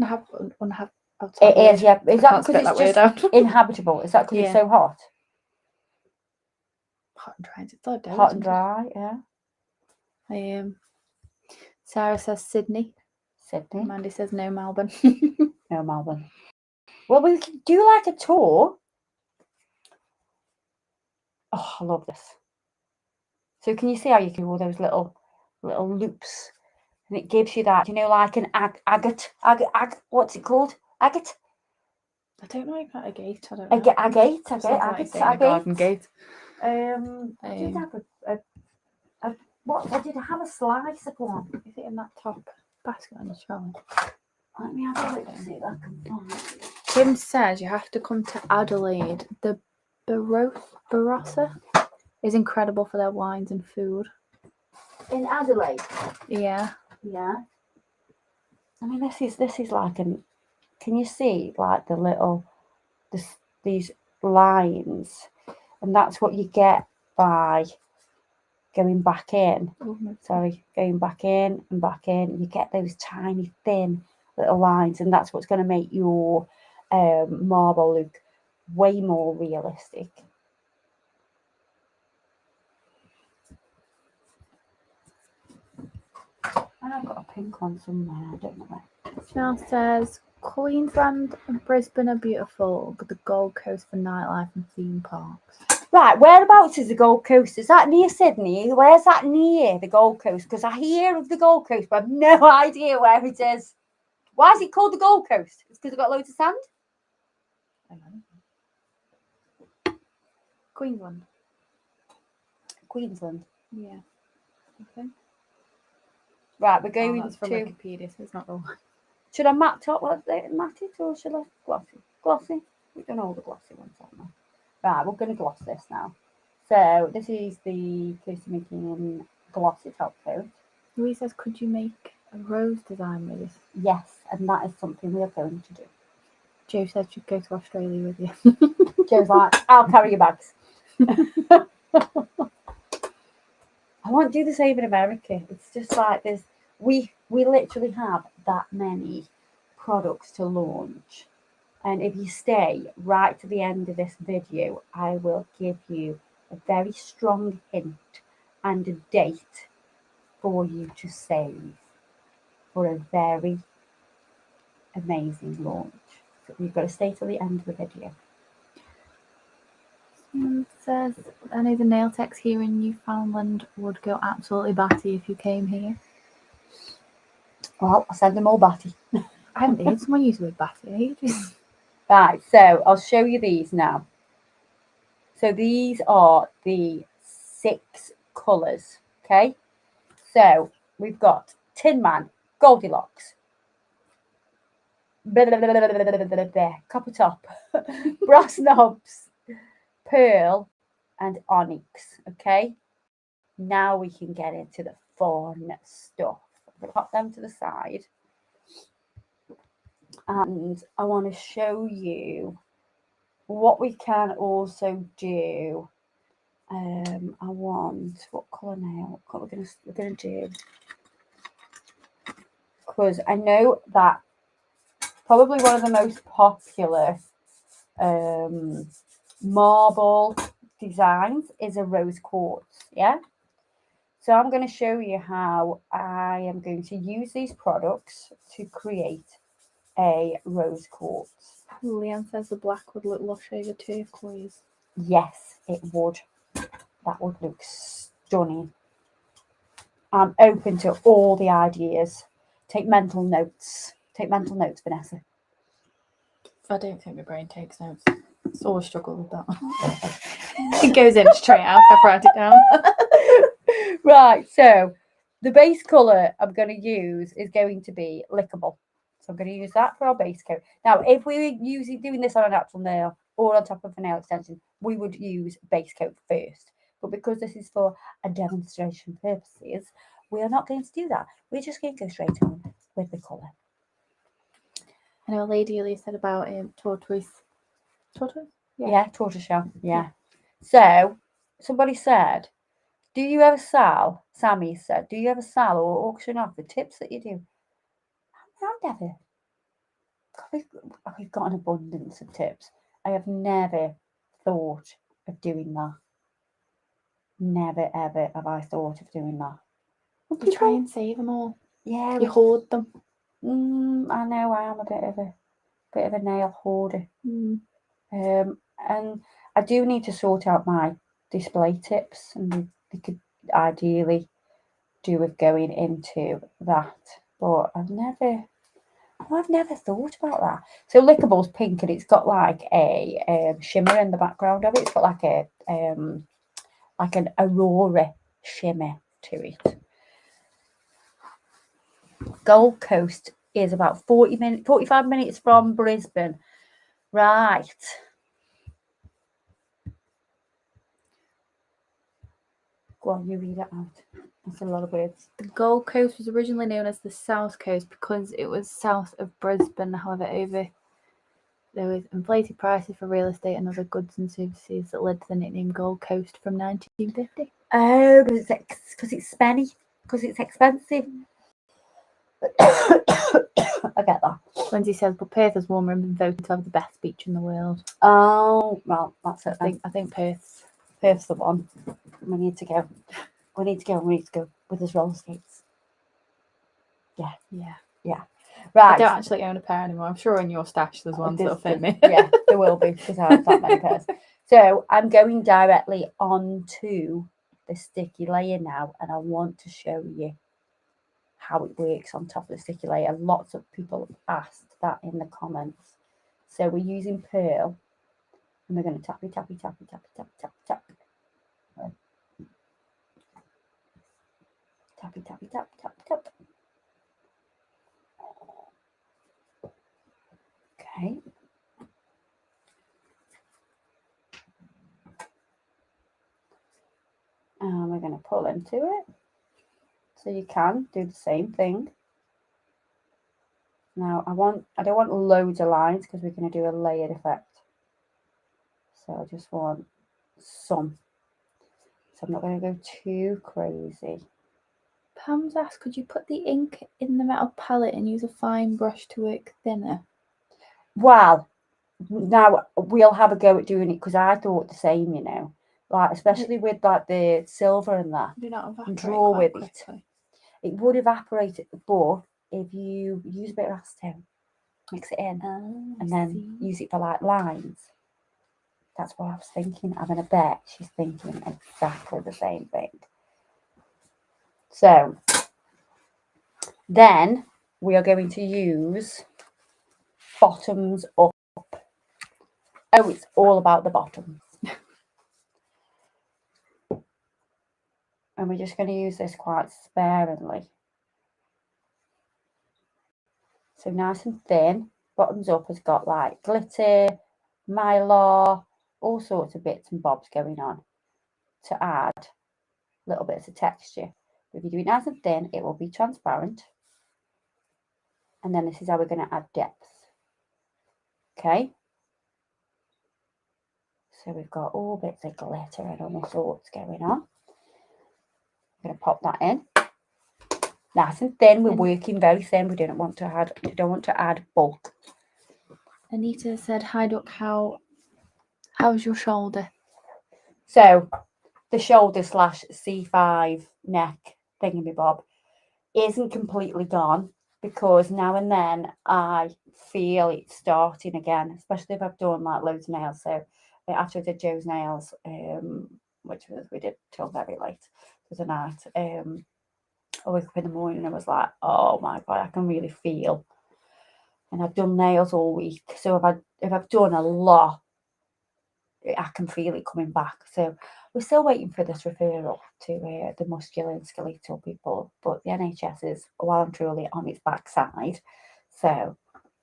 it is. Yeah, is that because it's just out. inhabitable? Is that because it's so hot? Hot and dry. It's all day, Hot and isn't dry, yeah. it? Sarah says Sydney. Sydney. Mandy says no, Melbourne. No, Melbourne. Well, we can do like a tour. Oh, I love this. So can you see how you can do all those little loops, and it gives you that, you know, like an agate. What's it called? Agate. I don't know about a gate. I don't know. Agate. A garden gate. I did have I did have a slice of one. Is it in that top basket on the trolley? Let me have a look to see if I can find it. Tim says you have to come to Adelaide. The Barossa is incredible for their wines and food. In Adelaide? Yeah. Yeah. I mean, this is like an. Can you see like the little, these lines, and that's what you get by going back in. Going back in and back in. You get those tiny thin little lines, and that's what's going to make your marble look way more realistic. And I've got a pink one somewhere. I don't know where. Chanel says Queensland and Brisbane are beautiful, but the Gold Coast for nightlife and theme parks. Right, whereabouts is the Gold Coast? Is that near Sydney? Where's that near the Gold Coast? Because I hear of the Gold Coast, but I've no idea where it is. Why is it called the Gold Coast? It's because it's got loads of sand? Queensland. Queensland. Yeah. Okay. Right, we're going that's from Wikipedia, so it's not the one. Should I matte it, or should I glossy? Glossy? We've done all the glossy ones, haven't we? Right, we're going to gloss this now. So this is the case of making glossy top coat. Louise says, could you make a rose design with this? Yes, and that is something we are going to do. Joe said she'd go to Australia with you. Joe's like, I'll carry your bags. I won't do the same in America. It's just like this. We literally have that many products to launch. And if you stay right to the end of this video, I will give you a very strong hint and a date for you to save for a very amazing launch. So you've got to stay till the end of the video. Says, I know the nail techs here in Newfoundland would go absolutely batty if you came here. Well, I'll send them all batty. I haven't heard someone use the word batty ages. Right, so I'll show you these now. So these are the 6 colours, okay? So we've got Tin Man, Goldilocks, Copper Top, Brass Knobs, Pearl, and Onyx, okay? Now we can get into the fun stuff. I'll pop them to the side. And I want to show you what we can also do. I want, what colour now? What we're gonna do? Because I know that probably one of the most popular marble designs is a rose quartz. Yeah. So I'm going to show you how I am going to use these products to create a rose quartz. Leanne says the black would look lush over turquoise. Yes, it would. That would look stunning. I'm open to all the ideas. Take mental notes. Take mental notes, Vanessa. I don't think my brain takes notes. It's always struggle with that. It goes in straight out. I write it down. Right, so the base colour I'm going to use is going to be lickable. So I'm going to use that for our base coat. Now, if we were doing this on a natural nail or on top of a nail extension, we would use base coat first. But because this is for a demonstration purposes, we are not going to do that. We're just going to go straight on with the colour. I know a lady earlier said about tortoise. Tortoise? Yeah, tortoiseshell. Yeah. So somebody said, do you ever sell, Sammy said, do you ever sell or auction off the tips that you do? I've never. We've got an abundance of tips. I have never thought of doing that. Never, ever have I thought of doing that. You try and save them all. Yeah. You hoard them. I know I am a bit of a nail hoarder. And I do need to sort out my display tips, and they could ideally do with going into that. But I've never thought about that. So lickable's pink, and it's got like a shimmer in the background of it. It's got like an aurora shimmer to it. Gold Coast is about 45 minutes from Brisbane. Right. Go on, you read it out. That's a lot of words. The Gold Coast was originally known as the South Coast because it was south of Brisbane. However, there was inflated prices for real estate and other goods and services that led to the nickname Gold Coast from 1950. Oh, because it's spenny, because it's expensive. I get that. Lindsay says, but Perth has warmer and been voted to have the best beach in the world. Oh, well, that's it. I think Perth's the one. We need to go. We need to go with his roller skates. Yeah. Right. I don't actually own a pair anymore. I'm sure in your stash there's ones that'll fit me. Yeah, there will be, because I have that many pairs. So I'm going directly onto the sticky layer now, and I want to show you how it works on top of the sticky layer. Lots of people have asked that in the comments. So we're using pearl, and we're going to tappy. Tap. Okay. And we're going to pull into it. So you can do the same thing. Now I don't want loads of lines because we're going to do a layered effect. So I just want some. So I'm not going to go too crazy. Pam's asked, could you put the ink in the metal palette and use a fine brush to work thinner? Well, now we'll have a go at doing it, because I thought the same, you know. Like, especially with like the silver and that. Do not evaporate Draw with quickly. It would evaporate, but if you use a bit of acetone, mix it in, and then use it for like lines. That's what I was thinking. I'm going to bet she's thinking exactly the same thing. So then we are going to use bottoms up. Oh, it's all about the bottoms. And we're just going to use this quite sparingly. So nice and thin. Bottoms up has got like glitter, mylar, all sorts of bits and bobs going on to add little bits of texture. If you do it nice and thin, it will be transparent. And then this is how we're going to add depth. Okay. So we've got all bits of glitter and all sorts going on. I'm going to pop that in. Nice and thin. We're working very thin. We don't want to add bulk. Anita said, hi Duck, how's your shoulder? So the shoulder / C5 neck thingamabob isn't completely gone. because now and then I feel it starting again, especially if I've done like loads of nails. So after I did Joe's nails, which was we did till very late for the night, I woke up in the morning and I was like, oh my god, I can really feel. And I've done nails all week, so if I've done a lot, I can feel it coming back. So we're still waiting for this referral to the muscular and skeletal people, but the NHS is well and truly on its backside. So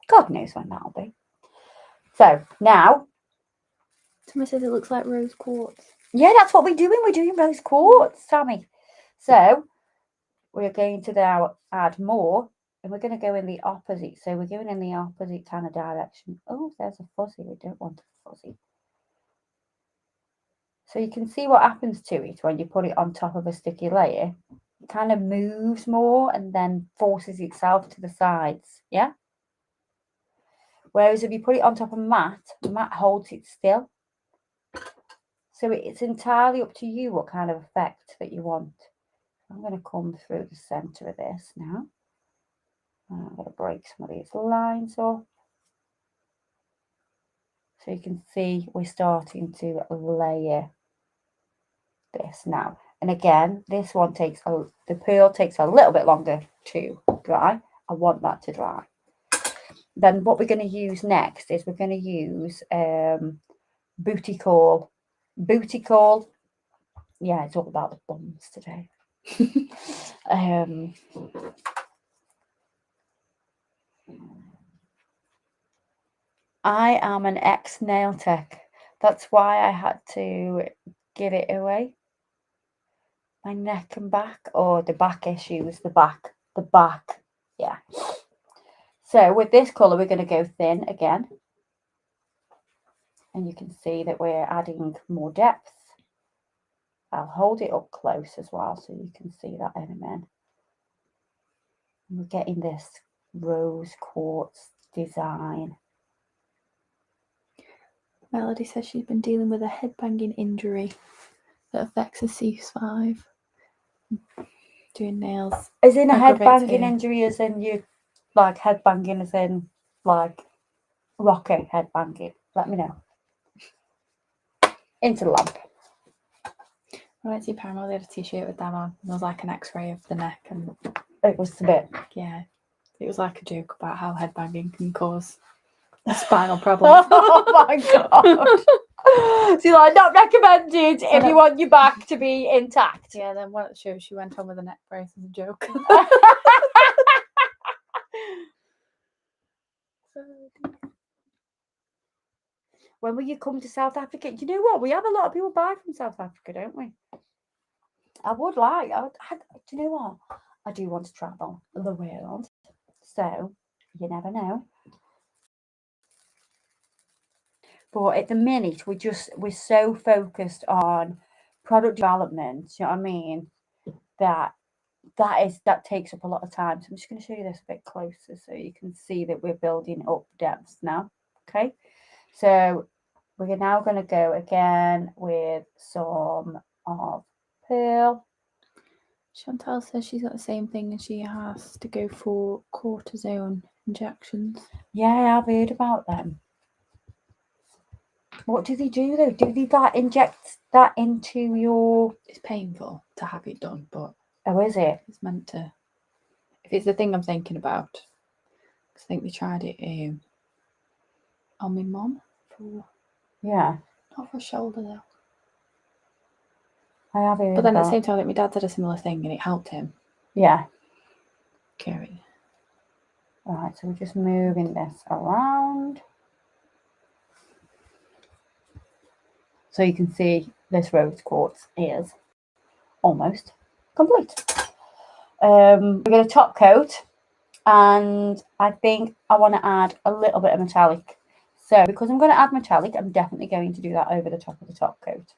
God knows when that'll be. So now, Someone says it looks like rose quartz. yeah, that's what we're doing. We're doing rose quartz, Sammy. So we're going to now add more, and we're going to go in the opposite. So we're going in the opposite kind of direction. Oh, there's a fuzzy. We don't want a fuzzy. So you can see what happens to it when you put it on top of a sticky layer. It kind of moves more and then forces itself to the sides, yeah? Whereas if you put it on top of matte, the matte holds it still. So it's entirely up to you what kind of effect that you want. I'm going to come through the centre of this now. I'm going to break some of these lines off. So you can see we're starting to layer this now. And again, this one takes, the pearl takes a little bit longer to dry. I want that to dry. Then what we're going to use next is we're going to use booty call. Booty call. Yeah, it's all about the bums today. I am an ex-nail tech. That's why I had to give it away. My neck and back, or the back issues, the back, yeah. So with this colour, we're going to go thin again. And you can see that we're adding more depth. I'll hold it up close as well so you can see that element. And we're getting this rose quartz design. Melody says she's been dealing with a headbanging injury that affects her C5. Doing nails. As in a headbanging injury, as in you like headbanging, as in like rocker headbanging. Let me know. Into the lamp. I went to Paramount, they had a t-shirt with that on. There was like an x-ray of the neck, and it was a bit. Yeah, it was like a joke about how headbanging can cause spinal problems. Oh my god. So like, not recommended if you want your back to be intact. Yeah, then one at the show she went on with a neck brace as a joke. When will you come to South Africa? Do you know what? We have a lot of people buy from South Africa, don't we? I would like. Do you know what? I do want to travel the world. So you never know. But at the minute, we're so focused on product development. You know what I mean? That takes up a lot of time. So I'm just going to show you this a bit closer so you can see that we're building up depths now. Okay, so we're now going to go again with some of pearl. Chantal says she's got the same thing and she has to go for cortisone injections. Yeah, I've heard about them. What do they do though? Do they inject that into your... It's painful to have it done, but... Oh, is it? It's meant to... If it's the thing I'm thinking about, I think they tried it on my mum for... Yeah. Not for a shoulder though. I have heard. But then at the same time, like, my dad did a similar thing and it helped him. Yeah. Carry. Right, so we're just moving this around. So you can see this rose quartz is almost complete. We're going to top coat, and I think I want to add a little bit of metallic. So because I'm going to add metallic, I'm definitely going to do that over the top of the top coat.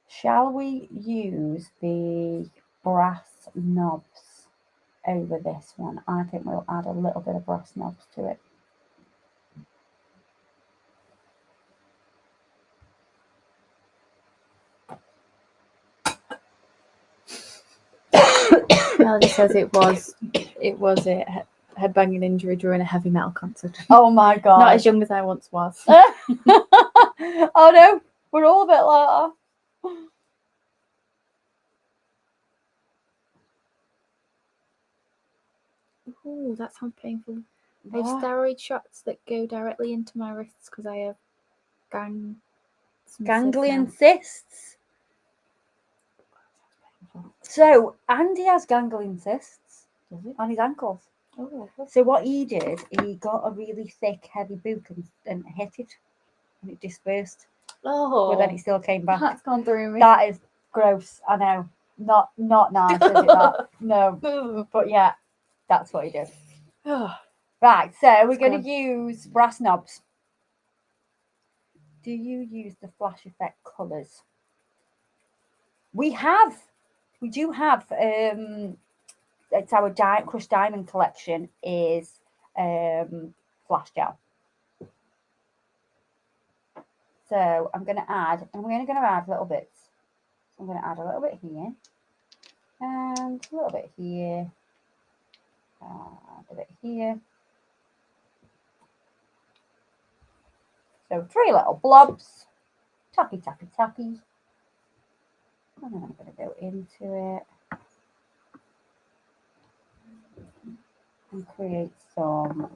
Shall we use the brass knobs over this one? I think we'll add a little bit of brass knobs to it. Melody says it was a headbanging injury during a heavy metal concert. Oh my god. Not as young as I once was. Oh no, we're all a bit like that. Ooh, that sounds painful. I have What? steroid shots that go directly into my wrists because I have Ganglion cysts. So Andy has ganglion cysts on his ankles. Oh, So what he did, he got a really thick, heavy boot and hit it, and it dispersed. oh, But then it still came back. that's gone through me. That is gross. I know. Not nice, is it? That? No. But yeah, that's what he did. Right. So we're going to use brass knobs. Do you use the flash effect colours? We do have. It's our crushed diamond collection is flash gel. So I'm going to add, and we're only going to add little bits. So I'm going to add a little bit here, and a little bit here, and a bit here. So 3 little blobs, tappy, tappy, tappy. And then I'm going to go into it and create some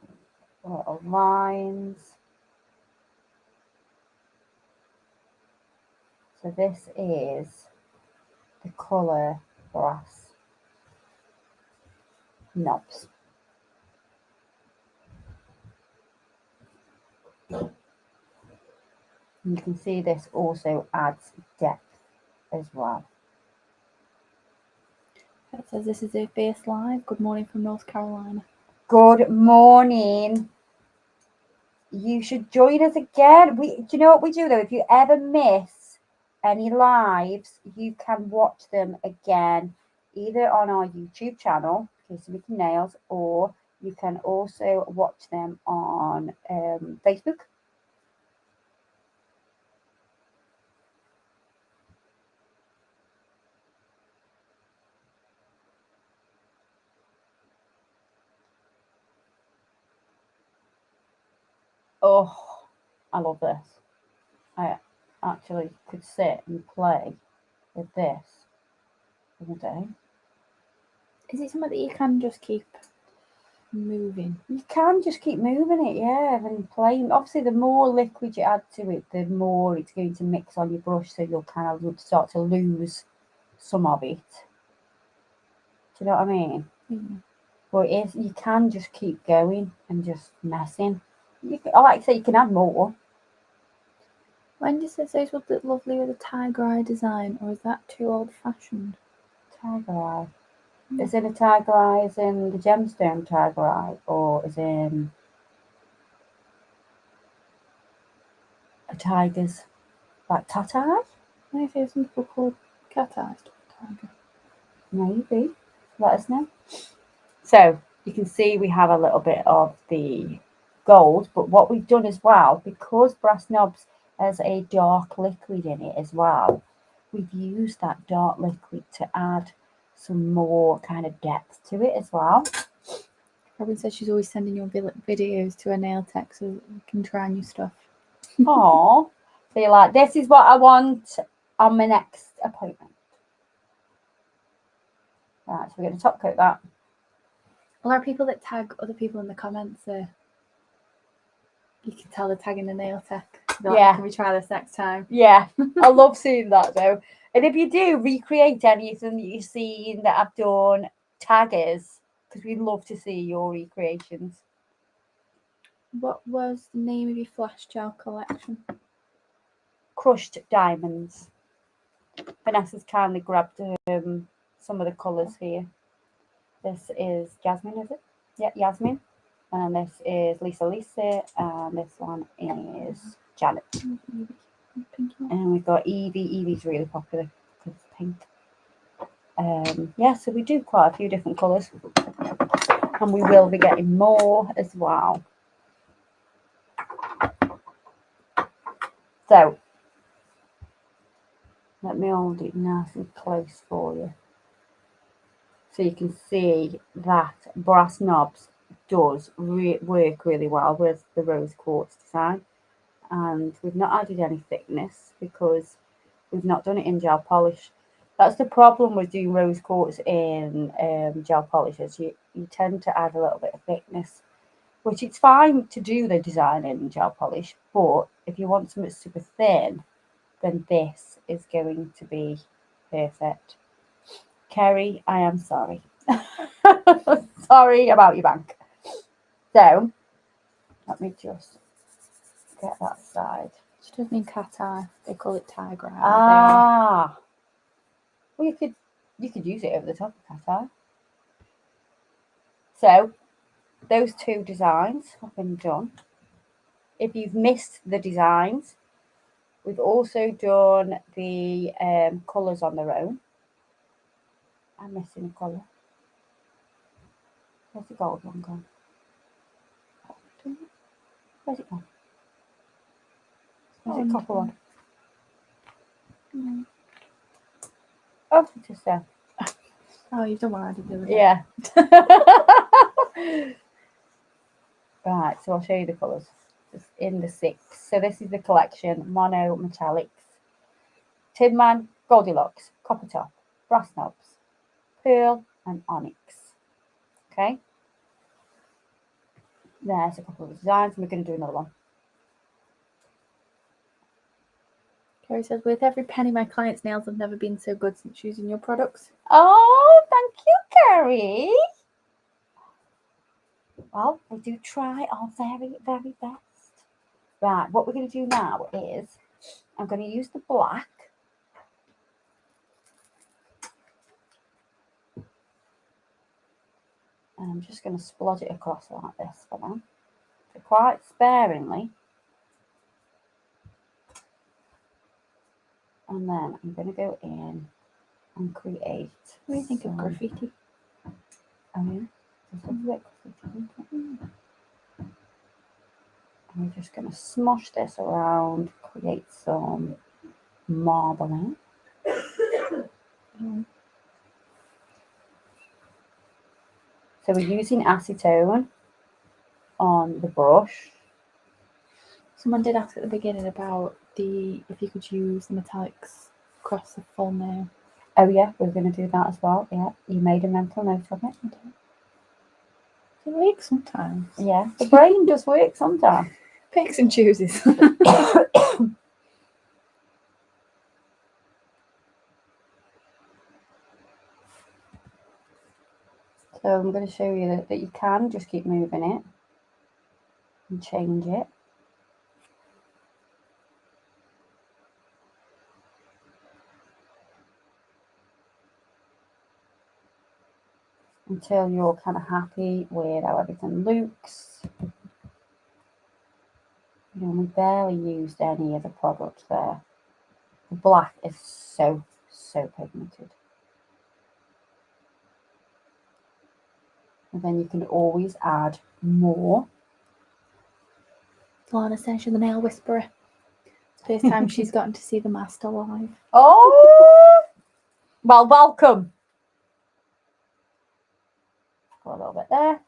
little lines. So this is the colour brass knobs. And you can see this also adds depth as well. It says this is a Fierce Live. Good morning from North Carolina. Good morning. You should join us again. Do you know what we do though? If you ever miss any lives, you can watch them again either on our YouTube channel, Casey Making Nails, or you can also watch them on Facebook. Oh, I love this. I actually could sit and play with this all day. Is it something that you can just keep moving? You can just keep moving it, yeah, and playing. Obviously, the more liquid you add to it, the more it's going to mix on your brush, so you'll kind of start to lose some of it. Do you know what I mean? Mm-hmm. But you can just keep going and just messing. I like to say you can add more. Wendy says those would look lovely with a tiger eye design, or is that too old-fashioned? Tiger eye. Is it a tiger eye as in the gemstone tiger eye, or is in a tiger's like cat eye? I think some people call cat eyes tiger. Maybe. Let us know. So you can see we have a little bit of the gold, but what we've done as well, because brass knobs has a dark liquid in it as well, we've used that dark liquid to add some more kind of depth to it as well. Robin says she's always sending your videos to her nail tech so that you can try new stuff. Oh, so you're like, this is what I want on my next appointment. Right, so we're going to top coat that. A lot of people that tag other people in the comments, you can tell they're tagging the nail tech. Like, yeah. Can we try this next time? Yeah, I love seeing that though. And if you do recreate anything that you've seen that I've done, tag us, because we'd love to see your recreations. What was the name of your flash gel collection? Crushed Diamonds. Vanessa's kindly grabbed some of the colours here. This is Jasmine, is it? Yeah, Yasmin. And this is Lisa, and this one is Janet. And we've got Evie. Evie's really popular because it's pink. Yeah, so we do quite a few different colours, and we will be getting more as well. So let me hold it nice and close for you, so so you can see that brass knobs does work really well with the rose quartz design. And we've not added any thickness because we've not done it in gel polish. That's the problem with doing rose quartz in gel polishes. You tend to add a little bit of thickness, which it's fine to do the design in gel polish, but if you want something super thin, then this is going to be perfect. Kerry, I am sorry. Sorry about your bank. So, let me just get that side. She does mean cat eye. They call it tiger eye. Ah. Well, you could use it over the top of cat eye. So, those two designs have been done. If you've missed the designs, we've also done the colours on their own. I'm missing a colour. Where's the gold one gone? Where's it gone? Where's the copper one? Mm. Oh, it's just there. Oh, you've done what I did the other day. Yeah. Right, so I'll show you the colours. It's in the 6. So this is the collection, Monometallics. Tin Man, Goldilocks, Copper Top, Brass Knobs, Pearl and Onyx. Okay. There's a couple of designs and we're going to do another one. Kerry says, with every penny, my clients' nails have never been so good since using your products. Oh, thank you, Kerry. Well, we do try our very, very best. Right, what we're going to do now is I'm going to use the black. And I'm just going to splodge it across like this for now. So quite sparingly. And then I'm going to go in and create. What do you think of graffiti? Oh, yeah. Just a bit graffiti. And we're just going to smush this around, create some marbling. So we're using acetone on the brush. Someone did ask at the beginning about if you could use the metallics across the full nail. Oh yeah, we're going to do that as well. Yeah, you made a mental note of it. It works sometimes. Yeah, the brain does work sometimes. Picks and chooses. So I'm going to show you that you can just keep moving it and change it. Until you're kind of happy with how everything looks. You know, we barely used any of the product there. The black is so pigmented. And then you can always add more. Lana says you're the nail whisperer. It's the first time she's gotten to see the master live. Oh! Well, welcome. Got a little bit there.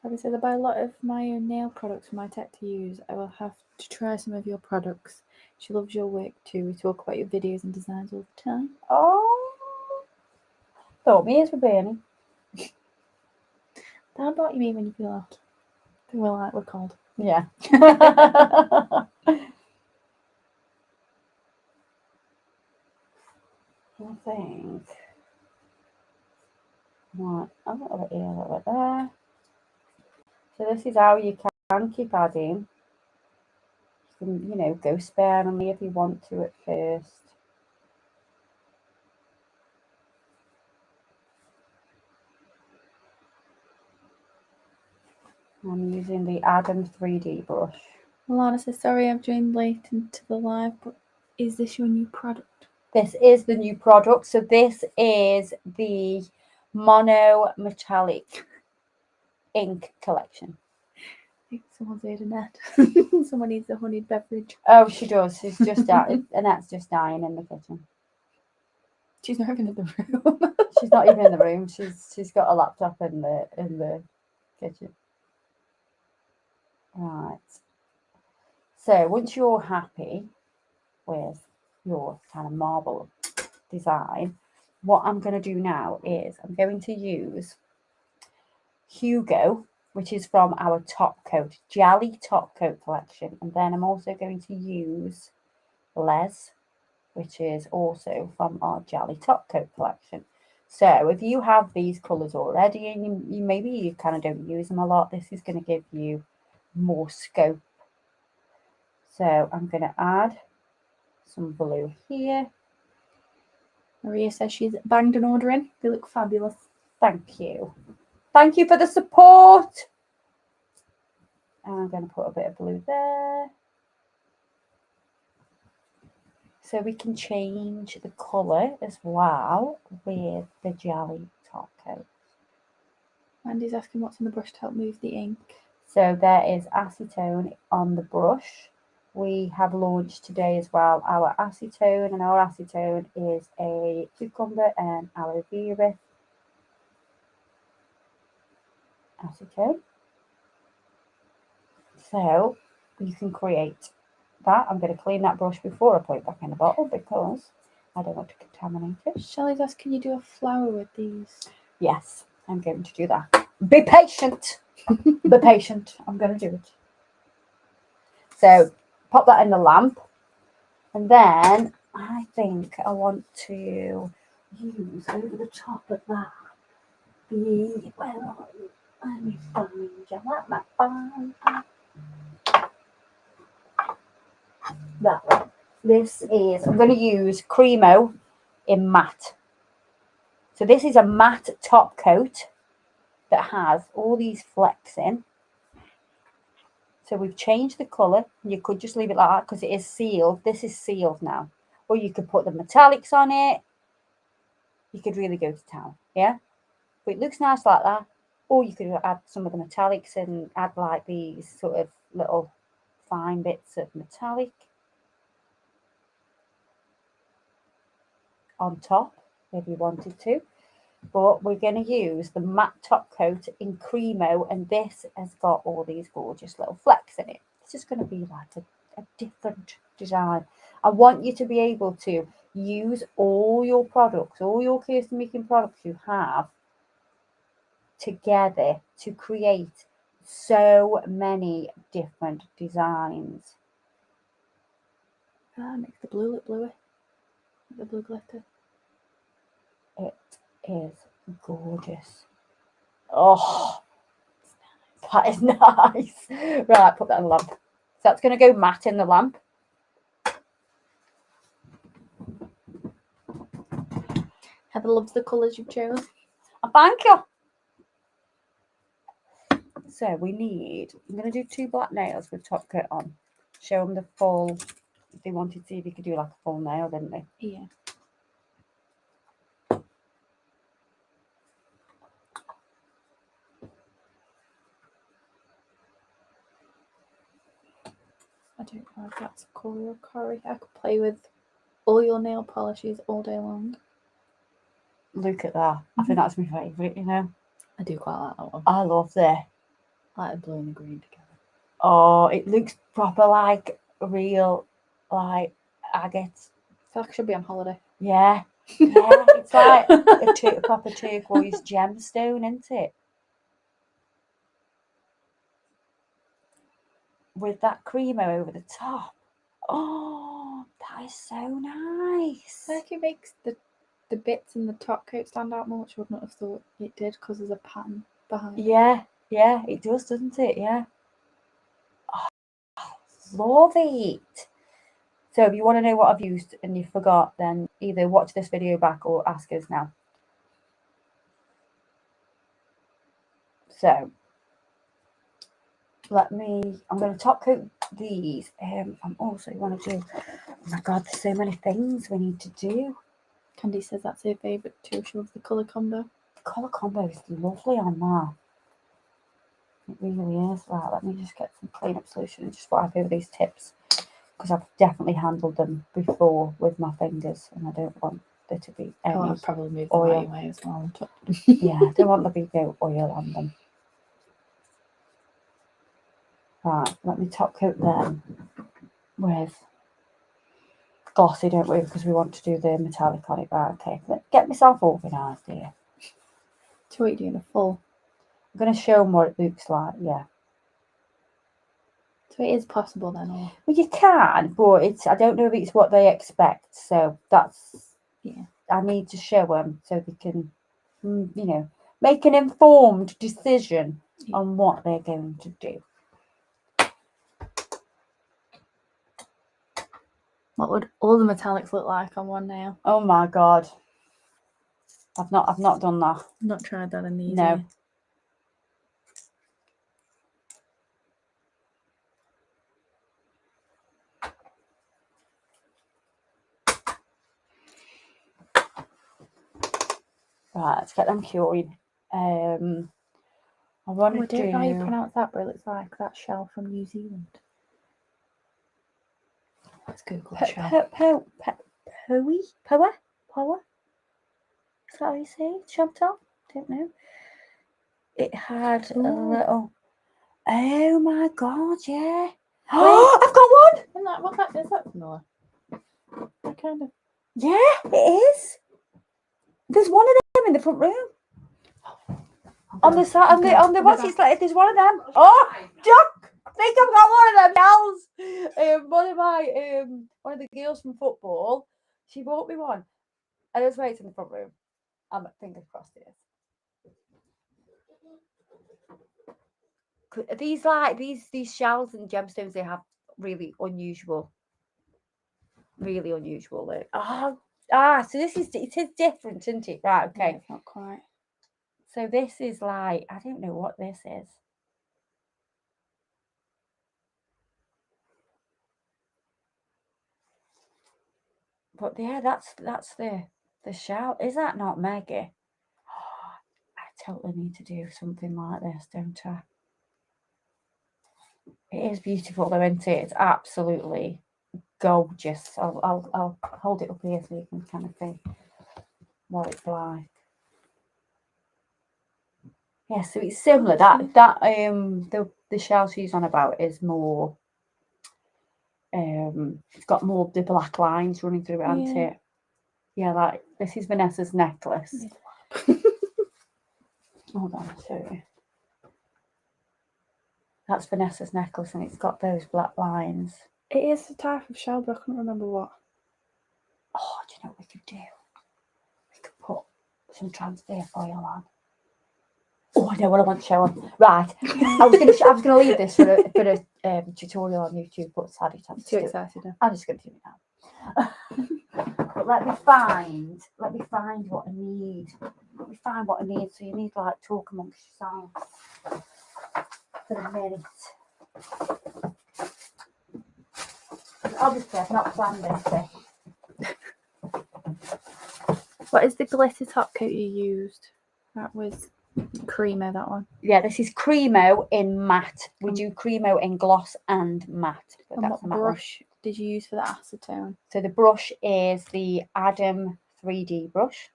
Obviously, I buy a lot of my own nail products for my tech to use. I will have to try some of your products. She loves your work too. We talk about your videos and designs all the time. Oh! Thought my ears were burning. That's what you mean when you feel hot. We're like we're cold. Yeah. I think. Right, a little bit here, a little bit there. So this is how you can keep adding. You can, you know, go sparingly if you want to at first. I'm using the Adam 3D brush. Lana says, sorry I've joined late into the live, but is this your new product? This is the new product. So this is the Monometallic Ink collection. think someone's ate a net. Someone needs a honeyed beverage. Oh, she does. She's just Annette's just dying in the kitchen. She's not even in the room. She's not even in the room. She's got a laptop in the kitchen. Right. So once you're happy with your kind of marble design, what I'm going to do now is I'm going to use Hugo, which is from our top coat, Jelly top coat collection. And then I'm also going to use Les, which is also from our Jelly top coat collection. So if you have these colours already and you maybe you kind of don't use them a lot, this is going to give you more scope. So I'm going to add some blue here. Maria says she's banged an order in. They look fabulous. Thank you. Thank you for the support. And I'm going to put a bit of blue there. So we can change the colour as well with the jelly top coat. Andy's asking what's on the brush to help move the ink. So there is acetone on the brush. We have launched today as well our acetone, and our acetone is a cucumber and aloe vera acetone. So you can create that. I'm going to clean that brush before I put it back in the bottle because I don't want to contaminate it. Shelley's asking, can you do a flower with these? Yes, I'm going to do that. Be patient. Be patient. I'm going to do it. So pop that in the lamp. And then I think I want to use over the top of that the, well, let me find you. Let me find that one. This is, I'm going to use Cremo in matte. So this is a matte top coat that has all these flecks in. So we've changed the colour. You could just leave it like that because it is sealed. This is sealed now. Or you could put the metallics on it. You could really go to town, yeah? But it looks nice like that. Or you could add some of the metallics and add like these sort of little fine bits of metallic on top if you wanted to. But we're going to use the matte top coat in Cremo, and this has got all these gorgeous little flecks in it. It's just going to be like a different design. I want you to be able to use all your products, all your custom making products you have together to create so many different designs. Makes the blue look bluer. The blue glitter. It is gorgeous. Oh, that is nice. Right, put that in the lamp. So that's going to go matte in the lamp. Heather loves the colours you've chosen. Oh, thank you. So we need, I'm going to do 2 black nails with top coat on. Show them the full, they wanted to see if you could do like a full nail, didn't they? Yeah. I don't know if that's Corey or Corey. I could play with all your nail polishes all day long. Look at that. I think that's my favourite, you know. I do quite like that one. I love that. I like the blue and the green together. Oh, it looks proper like real, like agate. I feel like I should be on holiday. Yeah. Yeah, it's like a proper turquoise gemstone, isn't it? With that Cremo over the top. Oh, that is so nice. I think it makes the bits in the top coat stand out more, which I would not have thought it did because there's a pattern behind it. Yeah, it does, doesn't it? Yeah. Oh, love it. So if you want to know what I've used and you forgot, then either watch this video back or ask us now. So I'm going to top coat these. I'm also want to do, oh my God, there's so many things we need to do. Candy says that's her favourite too. She loves the colour combo. The colour combo is lovely on that. really is. Right, let me just get some clean-up solution and just wipe over these tips because I've definitely handled them before with my fingers and I don't want there to be any I'll probably move them out oil. your way as well. Yeah, I don't want there to be no oil on them. Right, let me top coat them with glossy, don't we? Because we want to do the metallic on it. Right, okay. Get myself organised here. So what are you doing? A full? I'm going to show them what it looks like, yeah. So it is possible then, or? Well, you can, but I don't know if it's what they expect. So that's, Yeah. I need to show them so they can, you know, make an informed decision on what they're going to do. What would all the metallics look like on one nail? Oh my God. I've not done that. Not tried that in these. No. Yet. Right, let's get them curing. I want to I don't know how you pronounce that, but it looks like that shell from New Zealand. Let's Google the shell. Poa? Is that how you say it? Chantal? Don't know. It had a little. Oh my God! Yeah. Oh, I've got one. Isn't that what that is? That similar? I kind of. Yeah, it is. There's one of them in the front room. On the side, on the what's it like? There's one of them. Oh, Jack! I think I've got one of them gals. One of the girls from football. She bought me one. And it's right in the front room. I'm fingers crossed it is. These shells and gemstones, they have really unusual. Look. So it is different, isn't it? Right, okay. Yeah, it's not quite. So this is like, I don't know what this is. But yeah, that's the shell. Is that not Maggie? Oh, I totally need to do something like this, don't I? It is beautiful though, isn't it? It's absolutely gorgeous. I'll hold it up here so you can kind of see what it's like. Yeah, so it's similar. The shell she's on about is more. It's got more of the black lines running through it, hasn't it? Yeah, like this is Vanessa's necklace. Hold on, I'll show you. That's Vanessa's necklace, and it's got those black lines. It is a type of shell, but I couldn't remember what. Oh, do you know what we could do? We could put some transfer foil on. Oh, I know what I want to show them. Right, I was gonna leave this for a tutorial on YouTube, but sadly, I'm too excited. I'm just gonna do it now. But let me find what I need. So you need like talk amongst yourselves for a minute. Obviously, I've not planned this. What is the glitter top coat you used? That was Cremo, that one. Yeah, this is Cremo in matte. We do Cremo in gloss and matte. And what brush did you use for the acetone? So the brush is the Adam 3D brush,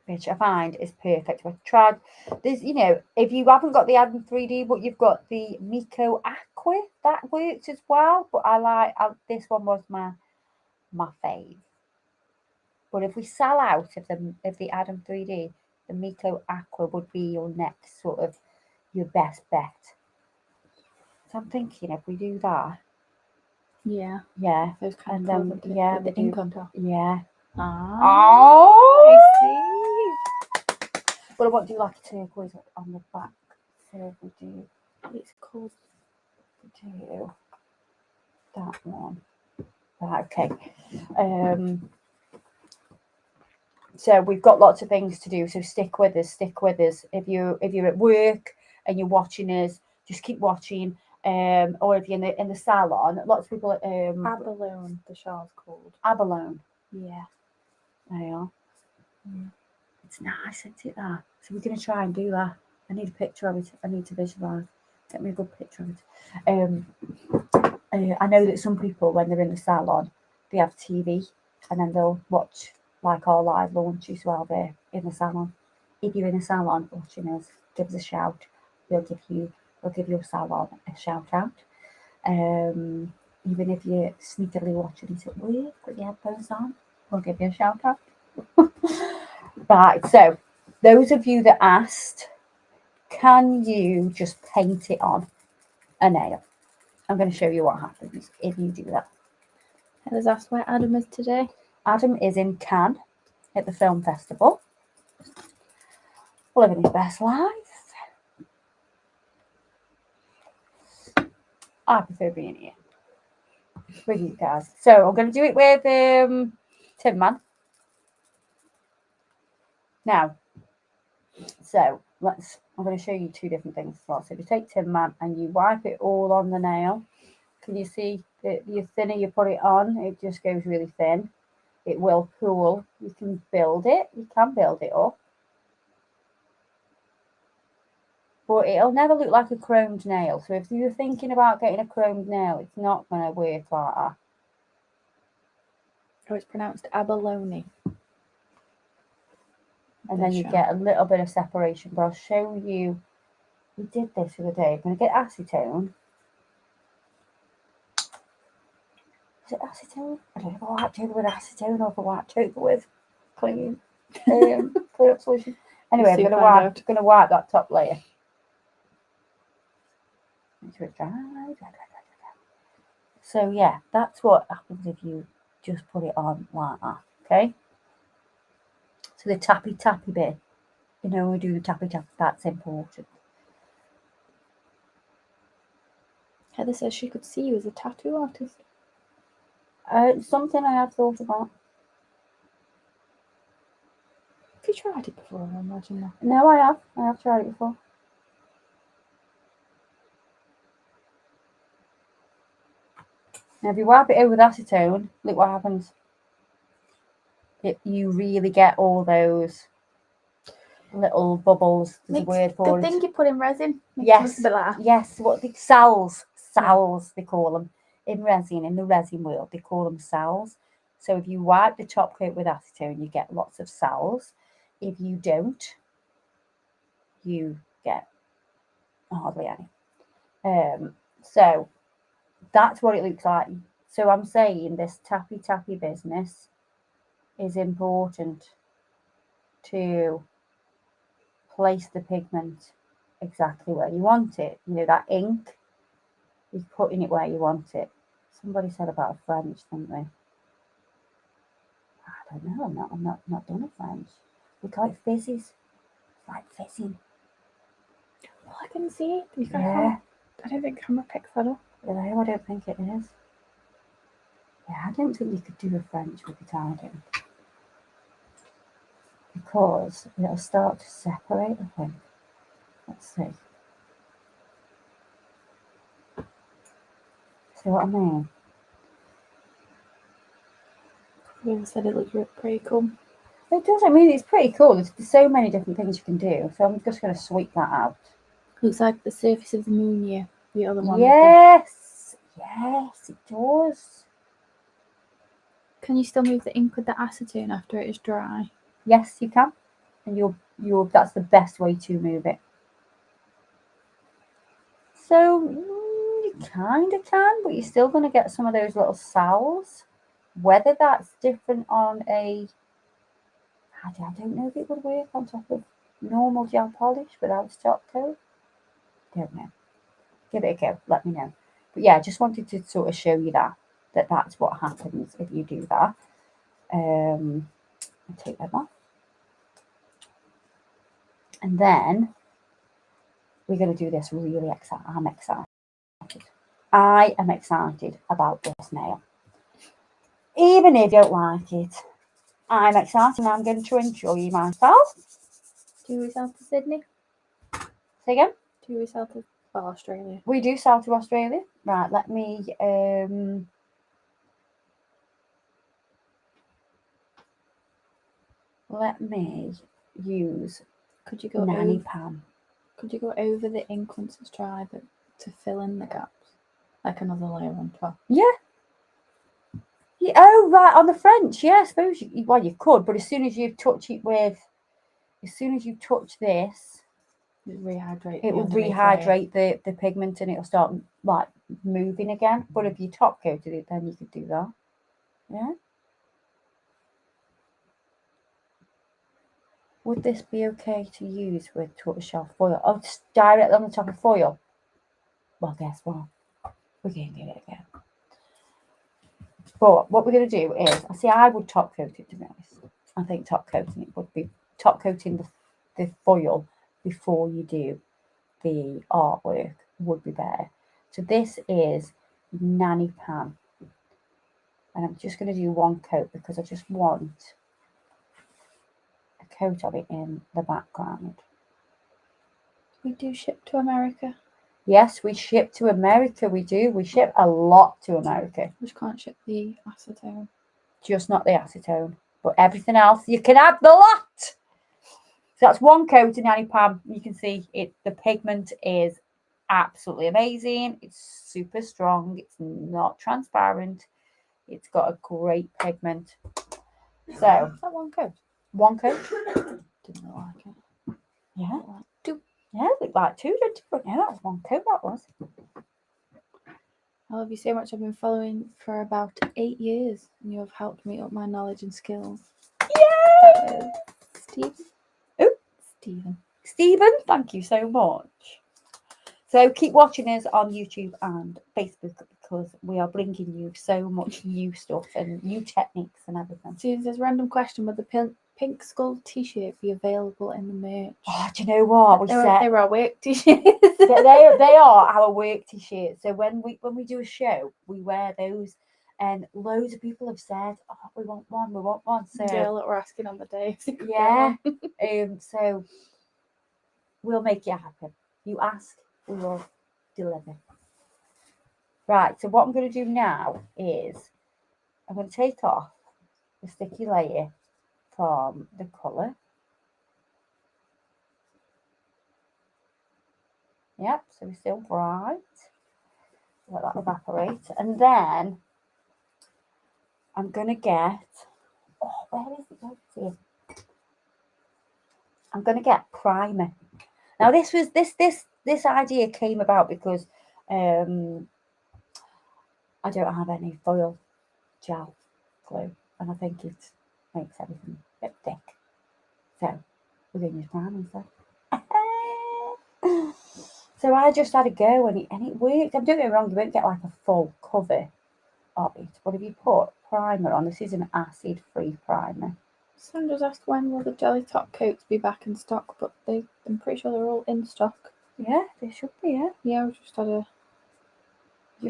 which I find is perfect. I've tried this, if you haven't got the Adam 3D, but you've got the Miko Aqua, that works as well. But this one was my fave. But if we sell out of the Adam 3D, the Miko Aqua would be your next sort of your best bet. So I'm thinking if we do that. Yeah. Yeah. Those kind and of with the ink on top. Yeah. I see. But I want to do like a turquoise on the back. So if we do, it's called. We do that one. Right, okay. So we've got lots of things to do. So stick with us. If you're at work and you're watching us, just keep watching. Or if you're in the salon, lots of people. Abalone, the shell's called. Abalone. Yeah. There you are. It's nice, isn't it? That. So we're gonna try and do that. I need a picture of it. I need to visualise. Get me a good picture of it. I know that some people, when they're in the salon, they have TV and then they'll watch like our live launches while they're in the salon. If you're in a salon watching us, give us a shout. We'll give your salon a shout out. Even if you're sneakily watching it at work with your headphones on, we'll give you a shout out. Right, so those of you that asked, can you just paint it on a nail? I'm going to show you what happens if you do that. Heather's asked where Adam is today. Adam is in Cannes at the film festival, living his best life. I prefer being here with you guys. So I'm going to do it with Tin Man. Now, so I'm going to show you two different things as well. So you take Tin Man and you wipe it all on the nail. Can you see that the thinner you put it on, it just goes really thin. It will cool. You can build it. You can build it up. But it'll never look like a chromed nail. So if you're thinking about getting a chromed nail, it's not going to work like that. Oh, it's pronounced abalone. And then you get a little bit of separation. But I'll show you. We did this the other day. I'm going to get acetone. Is it acetone? I don't know if I wiped over with acetone or if I wiped over with clean up solution. Anyway, I'm going to wipe that top layer. Make sure it's dry. So yeah, that's what happens if you just put it on like that. Okay. So the tappy bit, you know, we do the tappy, that's important. Heather says she could see you as a tattoo artist. Something I have thought about. Have you tried it before? I imagine that. No, I have tried it before. Now, if you wipe it over with acetone, look what happens. You really get all those little bubbles. There's a word for it. The thing you put in resin. Yes, what the cells, they call them in resin. In the resin world, they call them cells. So if you wipe the top coat with acetone, you get lots of cells. If you don't, you get hardly any. So that's what it looks like. So I'm saying this tappy business is important to place the pigment exactly where you want it. You know, that ink is putting it where you want it. Somebody said about a French, didn't they? I don't know. I'm not done a French. We call it fizzes. It's like fizzing. Well, I can see it. Yeah. I don't think camera picks that up. No, I don't think it is. Yeah, I don't think you could do a French with it either. Because it'll start to separate, I think. Let's see. See what I mean? You said it looked pretty cool. It does. I mean, it's pretty cool. There's so many different things you can do. So I'm just going to sweep that out. Looks like the surface of the moon, yeah. The other one. Yes, it does. Can you still move the ink with the acetone after it is dry? Yes, you can. And you'll that's the best way to move it. So you kind of can, but you're still going to get some of those little cells. Whether that's different on I don't know if it would work on top of normal gel polish without stop coat. Don't know. Give it a go. Let me know. But yeah, I just wanted to sort of show you that's what happens if you do that. I'll take that off. And then we're going to do this really excited. I'm excited. I am excited about this nail. Even if you don't like it, I'm excited and I'm going to enjoy myself. Do we sell to Sydney? Say again? Do we sell to Australia? We do sell to Australia. Right, let me use Could you go Nanny Pam. Could you go over the ink once it's dry, but to fill in the gaps, like another layer on top? Yeah. Oh, right, on the French. Yeah, I suppose well, you could, but as soon as you touch it with, as soon as you touch this, It rehydrate. it will rehydrate the pigment and it'll start like moving again. But if you top coated it, then you could do that. Yeah. Would this be okay to use with tortoiseshell foil? Oh, just directly on the top of foil. Well, guess what? We're going to do it again. But what we're going to do is, I would top coat it, to be honest. I think top coating it would be top coating the foil before you do the artwork would be better. So this is Nanny Pan. And I'm just going to do one coat because I just want a coat of it in the background. We do ship to America. Yes, we ship to America. We do. We ship a lot to America. We just can't ship the acetone. Just not the acetone. But everything else, you can have the lot. So that's one coat in Nanny Pan. You can see it. The pigment is absolutely amazing. It's super strong. It's not transparent. It's got a great pigment. So Is that one coat? One coat. Didn't look like it. Yeah. Two. Yeah, it looked like two, didn't it? Yeah, that was one coat, that was. I love you so much. I've been following for about 8 years, and you have helped me up my knowledge and skills. Yay! Stephen. Oh, Stephen, thank you so much. So keep watching us on YouTube and Facebook because we are bringing you so much new stuff and new techniques and everything. Susan says, random question, would the pink skull t-shirt be available in the merch? Oh, do you know what? They were our work t-shirts. they are our work t-shirts. So when we do a show, we wear those. And loads of people have said, "Oh, we want one." So girl that we're asking on the day. Yeah. So we'll make it happen. You ask, we will deliver. Right. So what I'm going to do now is I'm going to take off the sticky layer from the colour. Yep. So we're still bright. Let that evaporate, and then I'm going to get. Oh, where is it? Oh, it's here. I'm going to get primer. Now this idea came about because I don't have any foil gel glue, and I think it makes everything a bit thick. So we're going to use primer instead. So I just had a go and it worked. I'm doing it wrong. You won't get like a full cover of it, but if you put primer on, this is an acid-free primer. Sandra's asked when will the jelly top coats be back in stock, but I'm pretty sure they're all in stock. Yeah, they should be. Yeah, we just had a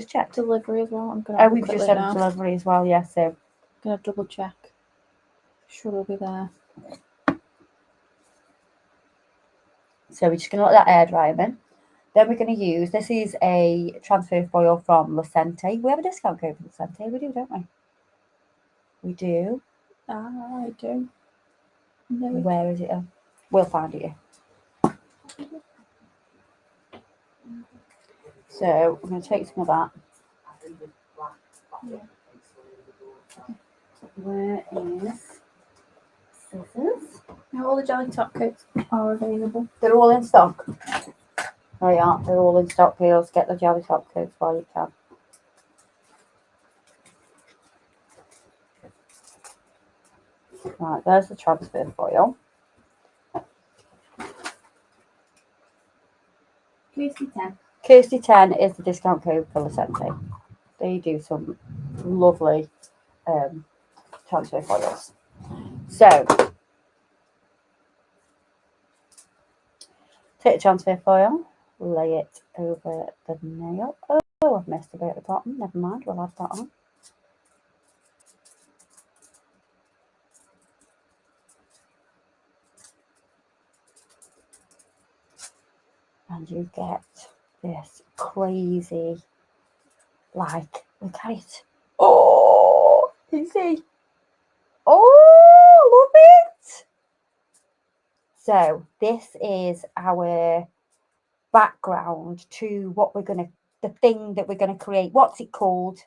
check delivery as well. I'm gonna. We've just had a delivery as well. Yeah, so I'm gonna double check. Sure, it'll be there. So we're just gonna let that air dry then. Then we're going to use, this is a transfer foil from Lucente. We have a discount code for Lucente. We do, don't we? We do. I do. No. Where is it? Oh, we'll find it here. So we're going to take some of that. Where is scissors? Now all the jelly top coats are available. They're all in stock. Oh yeah, they're all in stock. Girls, get the jelly top coats while you can. Right, there's the transfer foil. Kirsty 10 is the discount code for Lucente. They do some lovely transfer foils. So take the transfer foil, lay it over the nail. Oh, I've messed a bit at the bottom. Never mind, we'll add that on. And you get this crazy, like, look at it. Oh, you see? Oh, love it. So this is our background to what we're going to, the thing that we're going to create. What's it called?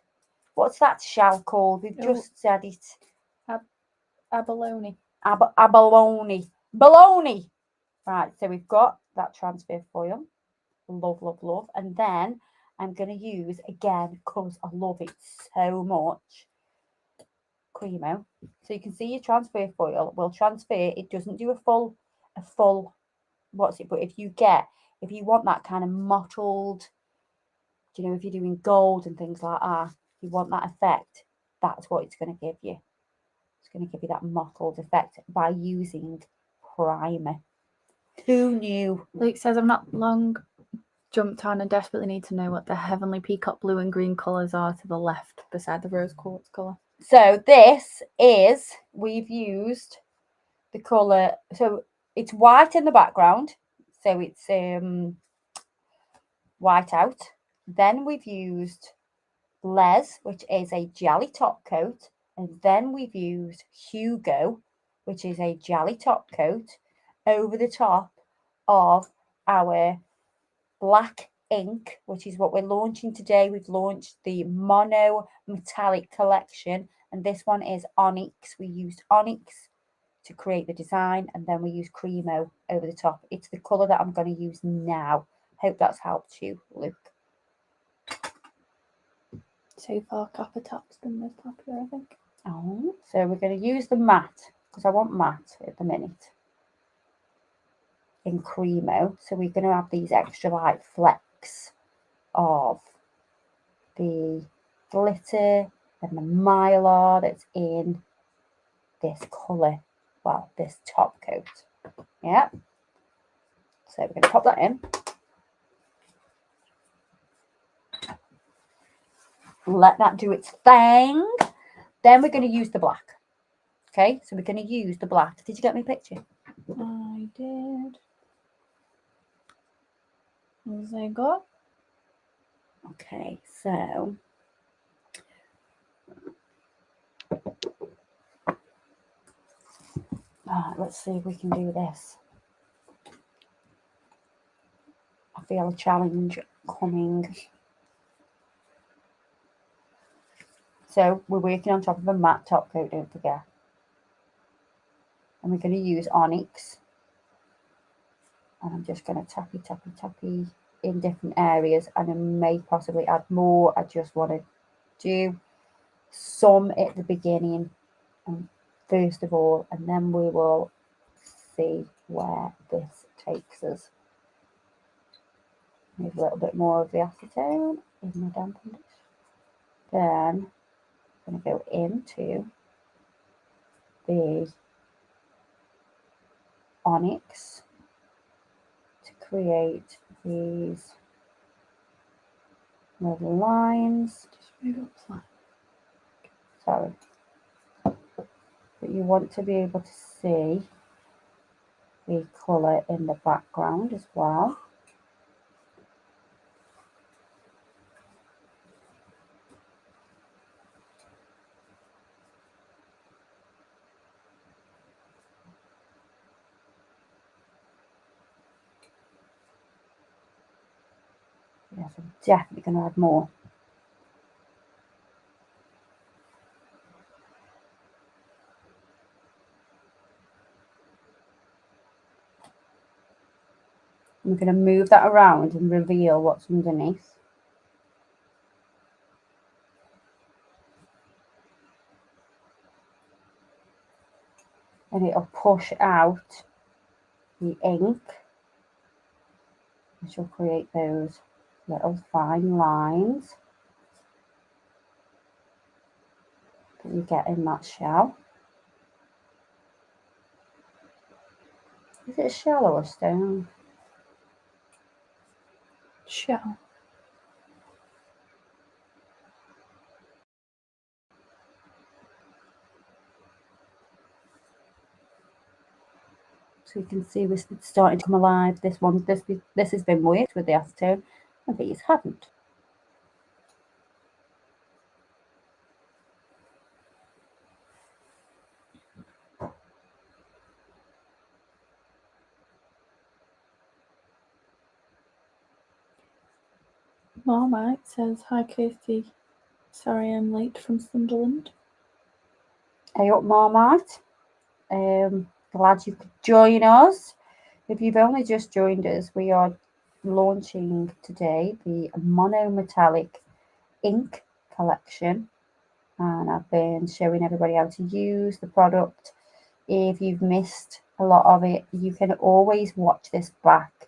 What's that shell called? We've just said it. Abalone. Abalone. Baloney. Right, so we've got that transfer foil. Love, love, love. And then I'm going to use, again, because I love it so much, Cremo. So you can see your transfer foil will transfer. It doesn't do a full, what's it? But if you want that kind of mottled, you know, if you're doing gold and things like that, you want that effect, that's what it's going to give you. It's going to give you that mottled effect by using primer. Who knew? Luke says, I've not long jumped on and desperately need to know what the heavenly peacock blue and green colours are to the left beside the rose quartz colour. So this is, we've used the colour, so it's white in the background, so it's white out. Then we've used Les, which is a jelly top coat, and then we've used Hugo, which is a jelly top coat, over the top of our black ink, which is what we're launching today. We've launched the Monometallic collection, and this one is Onyx. We used Onyx to create the design, and then we use Cremo over the top. It's the colour that I'm going to use now. Hope that's helped you, Luke. So far, copper top's been most popular, I think. Oh, so we're going to use the matte, because I want matte at the minute, in Cremo. So we're going to have these extra light flecks of the glitter and the mylar that's in this colour, well, this top coat. Yeah. So we're going to pop that in. Let that do its thing. Then we're going to use the black. Okay, so we're going to use the black. Did you get me a picture? I did. As I got. Okay, so let's see if we can do this. I feel a challenge coming. So we're working on top of a matte top coat, don't forget. And we're going to use Onyx. And I'm just going to tappy in different areas. And I may possibly add more. I just want to do some at the beginning, and first of all, and then we will see where this takes us. Maybe a little bit more of the acetone in my dampened. Then I'm going to go into the Onyx to create these little lines. Just move up slightly. Sorry. But you want to be able to see the colour in the background as well. Yes, I'm definitely going to add more. I'm going to move that around and reveal what's underneath. And it'll push out the ink, which will create those little fine lines that you get in that shell. Is it a shell or a stone? Shell. So you can see it's starting to come alive. This has been worked with the acetone, and these haven't. Marmite says, "Hi Kirsty, sorry I'm late from Sunderland." Hey up, Marmite. Glad you could join us. If you've only just joined us, we are launching today the Monometallic Ink collection, and I've been showing everybody how to use the product. If you've missed a lot of it, you can always watch this back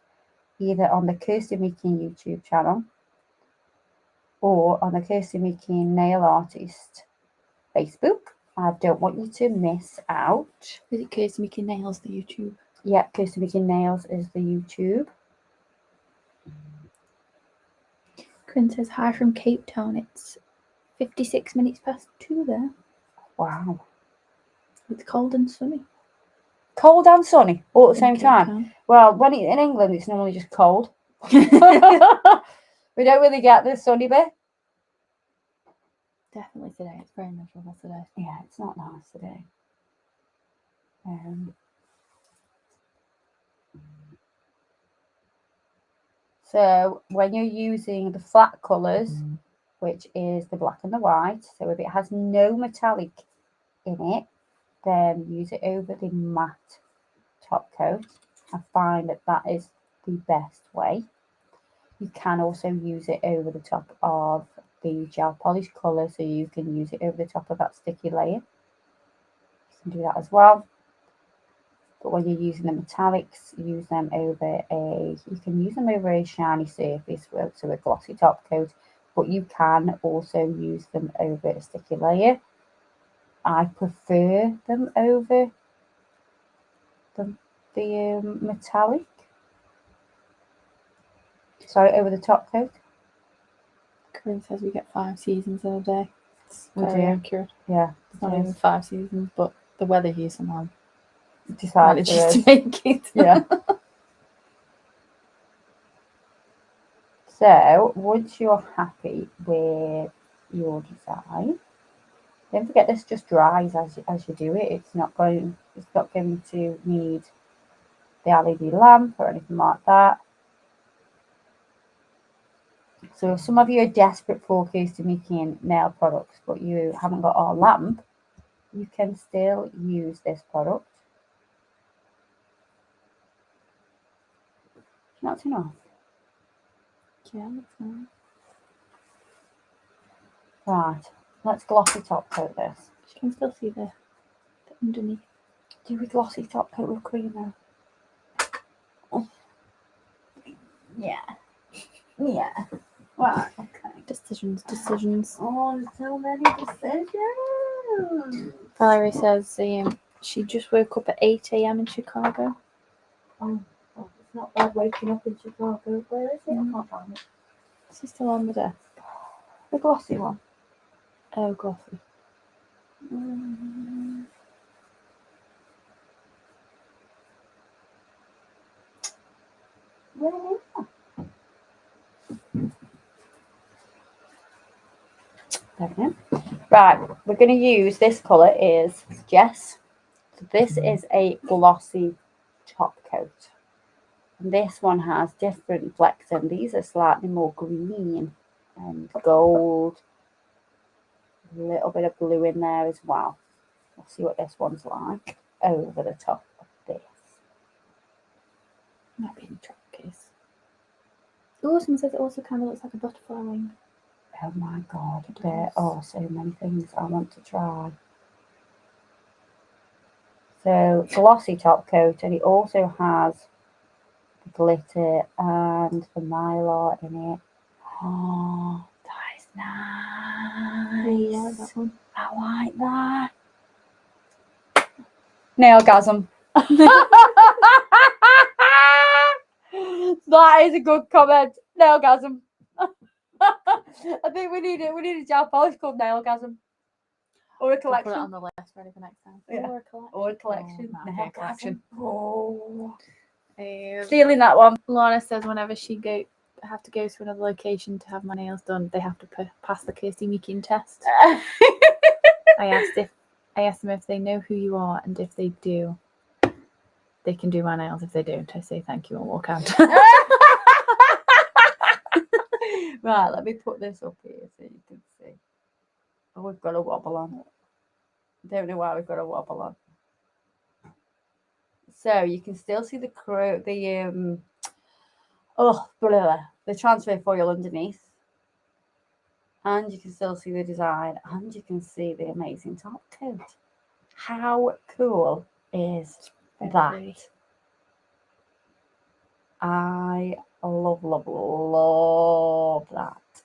either on the Kirsty Meeking YouTube channel or on the Kirsty Meeking Nail Artist Facebook. I don't want you to miss out. Is it Kirsty Meeking Nails, the YouTube? Yeah, Kirsty Meeking Nails is the YouTube. Corinne says, "Hi from Cape Town. It's 56 minutes past 2 there. Wow. It's cold and sunny. Cold and sunny all at the same Cape time. Town. Well, when in England, it's normally just cold. We don't really get the sunny bit. Definitely today. It's very miserable today. Yeah, it's not nice today. So when you're using the flat colours, which is the black and the white, so if it has no metallic in it, then use it over the matte top coat. I find that that is the best way. You can also use it over the top of the gel polish colour, so you can use it over the top of that sticky layer. You can do that as well. But when you're using the metallics, use them over you can use them over a shiny surface, so a glossy top coat, but you can also use them over a sticky layer. I prefer them over the metallic. Sorry, over the top coat. Corinne says we get 5 seasons in a day. It's We very do. accurate. Yeah. It's not even 5 seasons, but the weather here somehow Decides manages to make it. Yeah. So once you're happy with your design, don't forget this just dries as you do it. It's not going to need the LED lamp or anything like that. So if some of you are desperate for Kirsty Meeking nail products, but you haven't got our lamp, you can still use this product. Not enough. Yeah, that's nice. Right, let's glossy top coat this. You can still see the underneath. Do we glossy top coat with cream though? Oh. Yeah. Yeah. Right, okay. Decisions. Oh, so many decisions. Valerie says she just woke up at 8 a.m. in Chicago. Oh, it's not bad waking up in Chicago. Where is it? I can't find it. Is she still on the desk? The glossy one. Oh, glossy. Where is that? There we go. Right, we're going to use this colour is Jess. So this is a glossy top coat. And this one has different flecks, and these are slightly more green and gold. A little bit of blue in there as well. We'll see what this one's like over the top of this. Might be in the trap case. Oh, someone says it also kind of looks like a butterfly wing. Oh my god, there are so many things I want to try. So glossy top coat, and it also has glitter and the mylar in it. Oh, that is nice. I really like that one. I like that. Nailgasm. That is a good comment. Nailgasm. I think we need a gel polish called Nailgasm. Or a collection. Put it on the list ready for next time. Yeah. Or a collection. Or a collection. Oh, Nail collection. Oh. Stealing that one. Lorna says whenever she have to go to another location to have my nails done, they have to pass the Kirsty Meeking test. I asked them if they know who you are, and if they do, they can do my nails. If they don't, I say thank you and walk out. Right, let me put this up here so you can see. Oh, we've got a wobble on. Don't know why we've got a wobble on. So you can still see the transfer foil underneath, and you can still see the design, and you can see the amazing top coat. How cool is that? Pretty. I love that.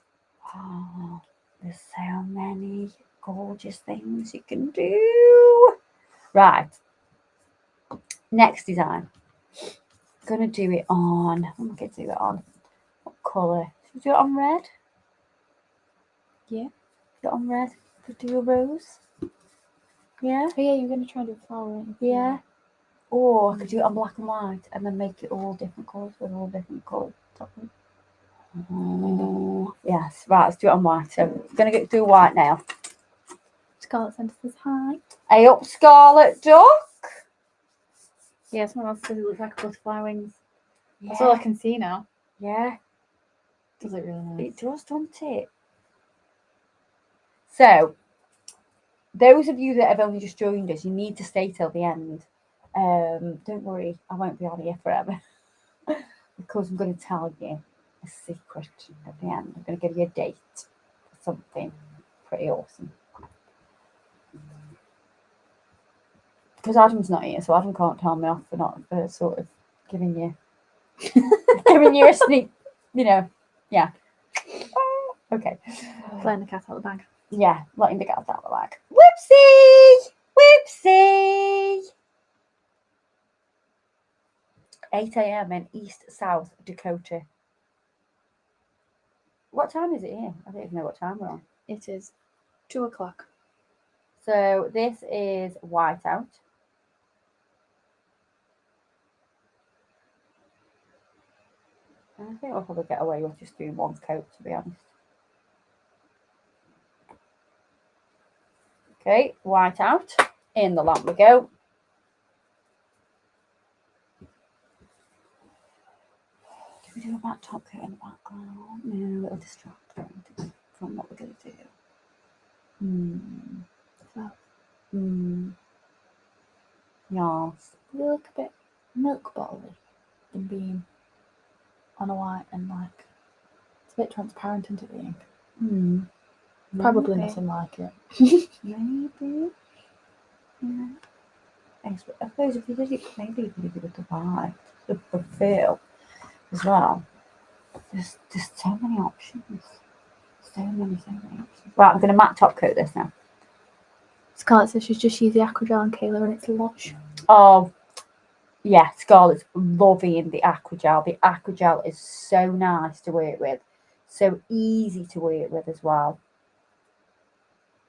Oh, there's so many gorgeous things you can do. Right. Next design. I'm gonna do it on. I'm gonna do it on what colour? Should we do it on red? Yeah. Do it on red. Could do a rose. Yeah. Oh yeah, you're gonna try to do flower. Yeah. Or I could do it on black and white and then make it all different colours with all different colours. Yes, right, let's do it on white. So I'm going to do white now. Scarlet Centre says hi. Hey up, Scarlet Duck. Yeah, someone else says it looks like a butterfly wings. Yeah. That's all I can see now. Yeah. Does it really nice? It does, doesn't it? So, those of you that have only just joined us, you need to stay till the end. Don't worry, I won't be on here forever. Because I'm going to tell you a secret at the end. I'm going to give you a date for something pretty awesome. Because Adam's not here, so Adam can't tell me off for sort of giving you a sneak, yeah. Okay. Letting the cat out of the bag. Yeah, letting the cat out of the bag. Whoopsie! 8 a.m. in East South Dakota. What time is it here? I don't even know what time we're on. It is 2 o'clock. So this is whiteout. I think we'll probably get away with just doing one coat, to be honest. Okay, whiteout. In the lamp we go. Do we do a matte top coat in the background? No, it'll distract from what we're going to do. Yes. They look a bit milk bottle-y than being on a white and like it's a bit transparent into the ink. Probably nothing like it. Maybe. Yeah. I suppose if you did it, maybe you could do it with the white, the feel as well. There's so many options. So many options. Right, I'm going to matte top coat this now. Scarlett says she's just used the Aquagel on Kayla and it's lush. Oh, yeah, Scarlett's loving the Aquagel. The Aquagel is so nice to work with. So easy to work with as well.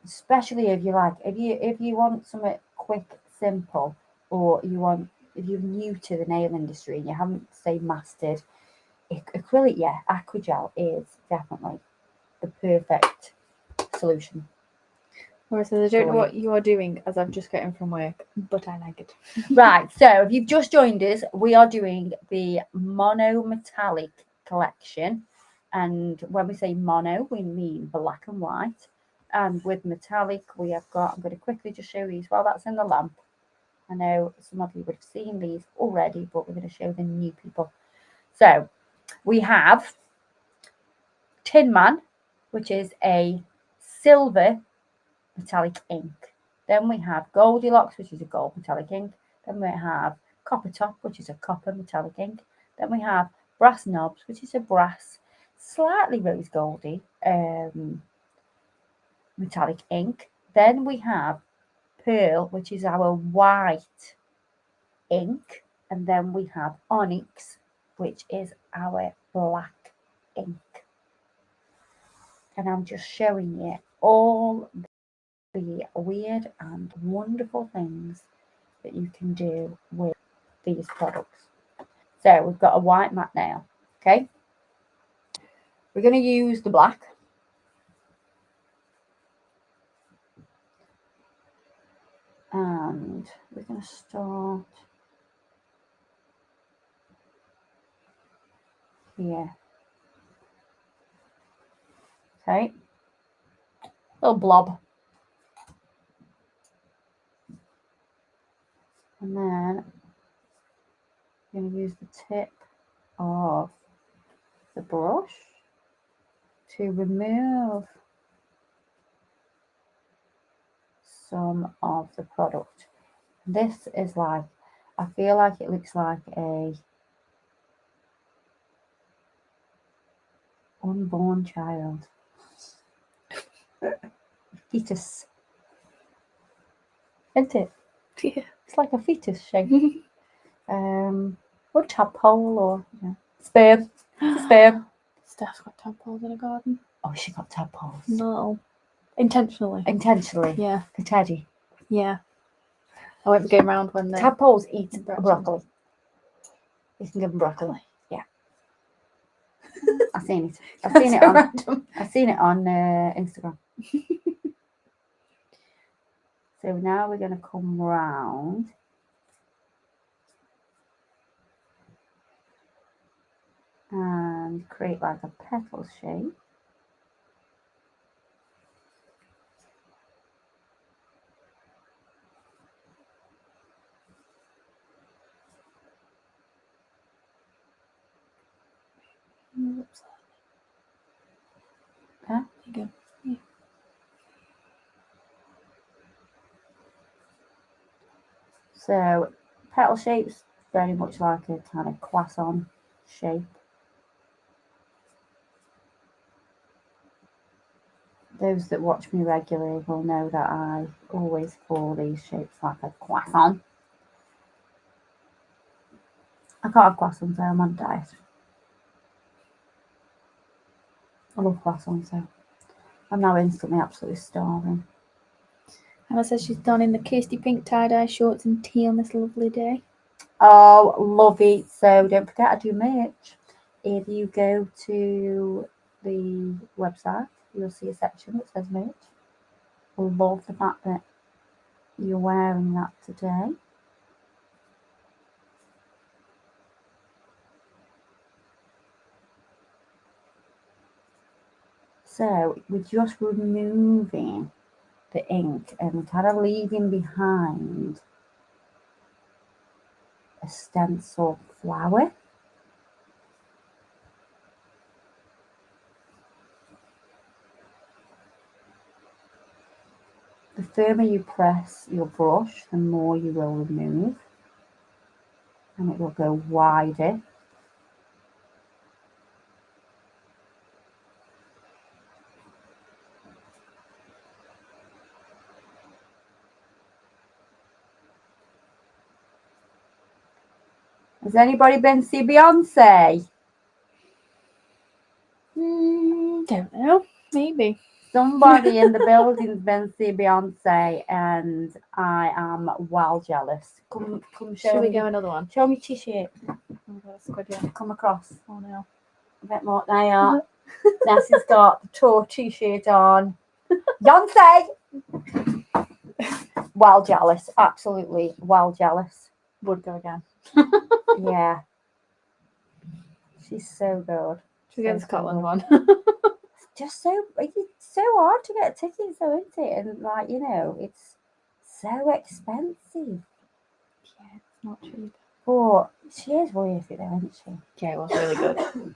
Especially if you want something quick, simple, or if you're new to the nail industry and you haven't, say, mastered acrylic yet, Aquagel is definitely the perfect solution. Laura says, I don't know what you are doing as I've just got in from work, but I like it. Right, so if you've just joined us, we are doing the Monometallic collection. And when we say mono, we mean black and white. And with metallic, we have got, I'm going to quickly just show these while that's in the lamp. I know some of you would have seen these already, but we're going to show the new people. So we have Tin Man, which is a silver metallic ink. Then we have Goldilocks, which is a gold metallic ink. Then we have Copper Top, which is a copper metallic ink. Then we have Brass Knobs, which is a brass, slightly rose goldy metallic ink. Then we have Pearl, which is our white ink. And then we have Onyx, which is our black ink. And I'm just showing you all the weird and wonderful things that you can do with these products. So we've got a white matte now, okay? We're going to use the black. And we're going to start here. Okay. Little blob. And then I'm going to use the tip of the brush to remove some of the product. This is like, I feel like it looks like a unborn child. Fetus. Isn't it? Yeah. It's like a fetus shape. Or tadpole or sperm. It's a sperm. Steph's got tadpoles in a garden. Oh, she got tadpoles. No. Intentionally. Intentionally. Yeah. For Teddy. Yeah. I won't be going round when the Tadpoles eat Broccoli. broccoli. You can give them broccoli. Yeah. I've seen it. I've seen it so on. random. I've seen it on Instagram. So now we're going to come round. And create like a petal shape. Oops. Okay. There you go. Yeah. So petal shape's very much like a kind of croissant shape. Those that watch me regularly will know that I always call these shapes like a croissant. I can't have croissants, so I'm on a diet. I love croissants, so I'm now instantly absolutely starving. Hannah says she's donning the Kirsty pink tie-dye shorts and tea on this lovely day. Oh, love it. So don't forget I do merch. If you go to the website, you'll see a section that says merch. I love the fact that you're wearing that today. So we're just removing the ink and kind of leaving behind a stencil flower. The firmer you press your brush, the more you will remove, and it will go wider. Has anybody been to see Beyonce? Don't know. Maybe. Somebody in the building's been to see Beyonce, and I am well jealous. Come show Should we me. go another one? Show me t-shirt. Oh, that's good, yeah. Come across. Oh no. A bit more. There you are. Nessie's got the tour t-shirt on. Beyonce! Well jealous. Absolutely well jealous. Would go again. Yeah. She's so good. Should we go the So Scotland good. one? Just so, it's so hard to get tickets, though, isn't it? And like, you know, it's so expensive. Yeah, it's not cheap. But she is worth it, though, isn't she? Yeah, it was really good.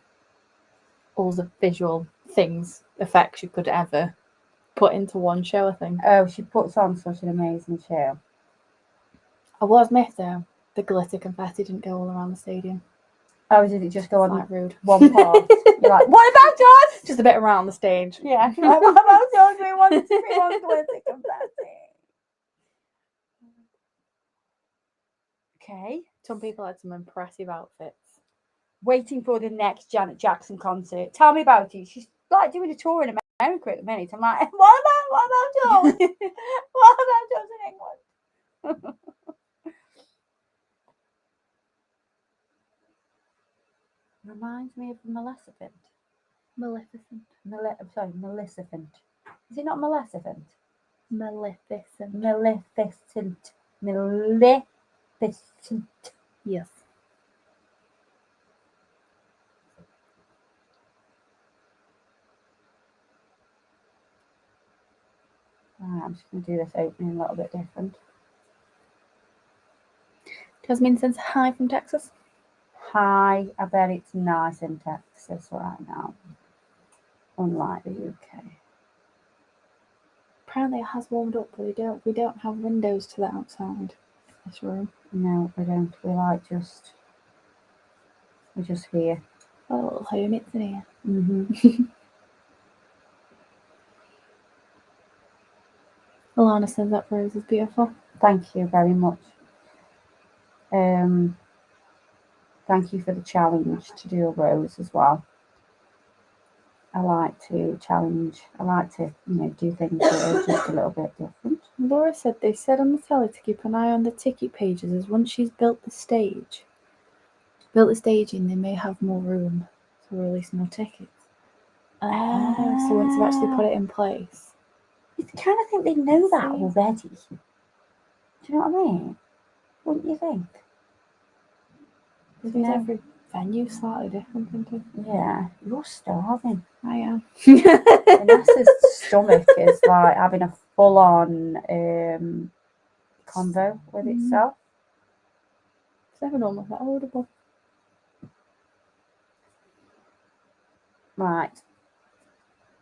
All the visual things, effects you could ever put into one show, I think. Oh, she puts on such an amazing show. I was miffed though. The glitter confetti didn't go all around the stadium. Oh, did it just go It's on like rude. one part? You're like, what about yours? Just a bit around the stage. Yeah. Like, what about yours? We want it to be on glitter confetti. Okay. Some people had some impressive outfits. Waiting for the next Janet Jackson concert. Tell me about it. She's like doing a tour in America at the minute. I'm like, what about yours? What about yours in England? Reminds me of Maleficent. Maleficent. Maleficent. Is it not Maleficent? Maleficent. Maleficent. Maleficent. Yes. I'm just going to do this opening a little bit different. Jasmine sends hi from Texas. Hi, I bet it's nice in Texas right now, unlike the UK. Apparently it has warmed up, but we don't have windows to the outside this room. No, we don't. We're just here. Got a little home it's in here. Alana says that rose is beautiful. Thank you very much. Thank you for the challenge to do a rose as well. I like to challenge. I like to, do things that are just a little bit different. Laura said they said on the telly to keep an eye on the ticket pages, as once she's built the staging, they may have more room to release more tickets. So once they've actually put it in place. You kind of think they know that already. Do you know what I mean? Wouldn't you think? Because every venue slightly different, isn't it? Yeah, you're starving. I am. Vanessa's stomach is like having a full-on convo with itself. It's never normally that audible. Right.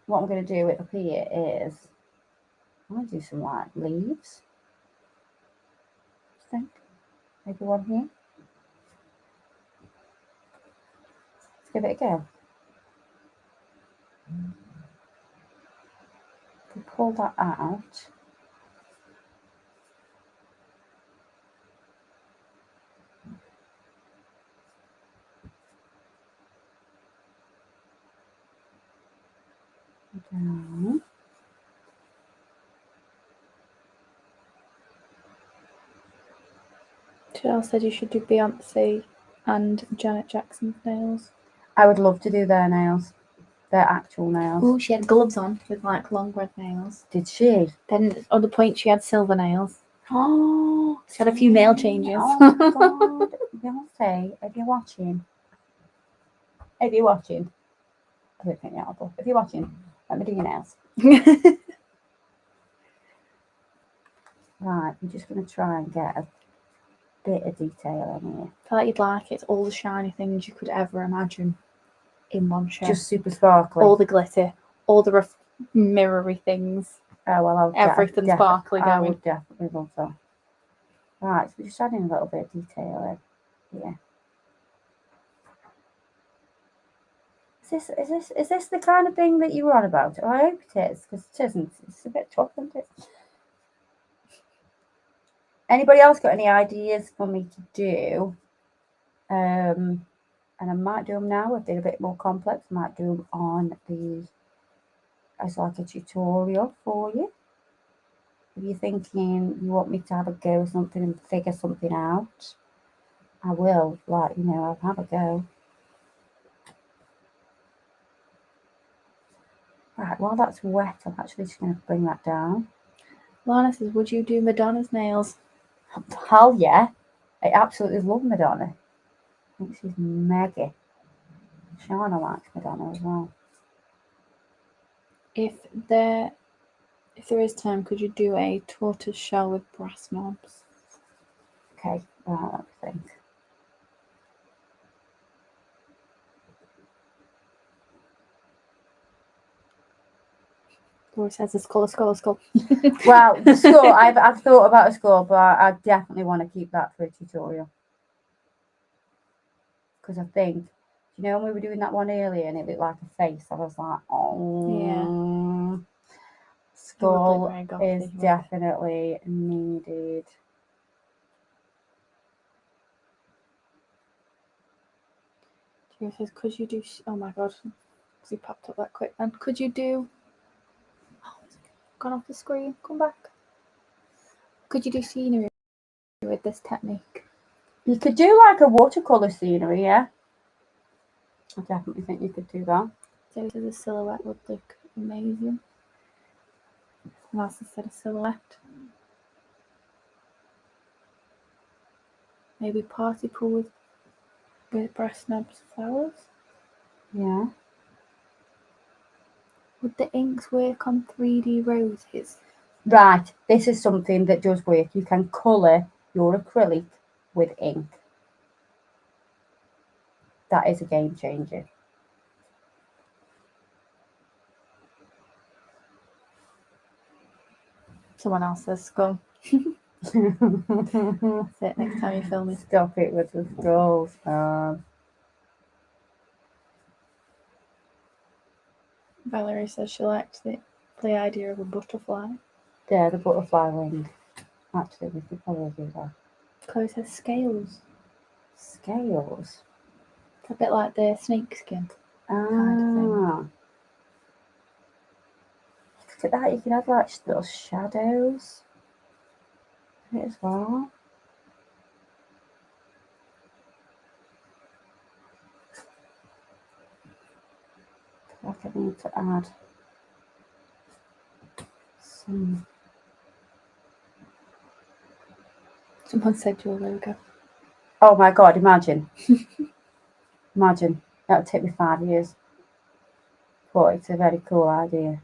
What I'm going to do up here is I'm going to do some like leaves. I think maybe one here. Let's give it a go. If we pull that out. Down. Chanel said you should do Beyonce and Janet Jackson's nails. I would love to do their nails. Their actual nails. Oh, she had gloves on with like long red nails. Did she? Then on the point she had silver nails. Oh, she had a few nail changes. Oh my god. Beyonce, if you're watching. I don't think you are, but if you're watching, let me do your nails. Right, I'm just going to try and get a bit of detail in here. I feel like you'd like it. It's all the shiny things you could ever imagine in one show. Just super sparkly. All the glitter, all the mirrory things. Oh, well, everything sparkly going. I would definitely love that. Right, so we're just adding a little bit of detail in here. Is this the kind of thing that you were on about? Oh, I hope it is, because it isn't. It's a bit tough, isn't it? Anybody else got any ideas for me to do? And I might do them now if they're a bit more complex. I might do them as like a tutorial for you. If you're thinking you want me to have a go or something and figure something out, I will. I'll have a go. Right, while that's wet, I'm actually just going to bring that down. Lana says, would you do Madonna's nails? Hell yeah. I absolutely love Madonna. I think she's mega. Shauna likes Madonna as well. If there is time, could you do a tortoise shell with brass knobs? Okay, right, let me think. Laura says a skull. Well, the skull, I've thought about a skull, but I definitely want to keep that for a tutorial. Because I think, when we were doing that one earlier and it looked like a face, I was like, oh. Yeah. Skull is definitely needed. She says, could you do, oh my god, he popped up that quick then. Could you do, gone off the screen, come back. Could you do scenery with this technique? You could do like a watercolour scenery, yeah. I definitely think you could do that. So the silhouette would look amazing. And that's instead of silhouette. Maybe party pool with brass knobs flowers. Yeah. Would the inks work on 3D roses? Right, this is something that does work. You can colour your acrylic with ink. That is a game changer. Someone else says skull. That's it. Next time you film it. Stop it with the skulls, man. Valerie says she liked the idea of a butterfly. Yeah, the butterfly wing. Actually, we could probably do that. Chloe says scales. Scales. It's a bit like the snake skin. Ah. Kind of thing. Look at that, you can have like little shadows in it as well. I feel like I need to add some. Someone said your logo. Oh my god, imagine. Imagine. That would take me 5 years. But it's a very cool idea.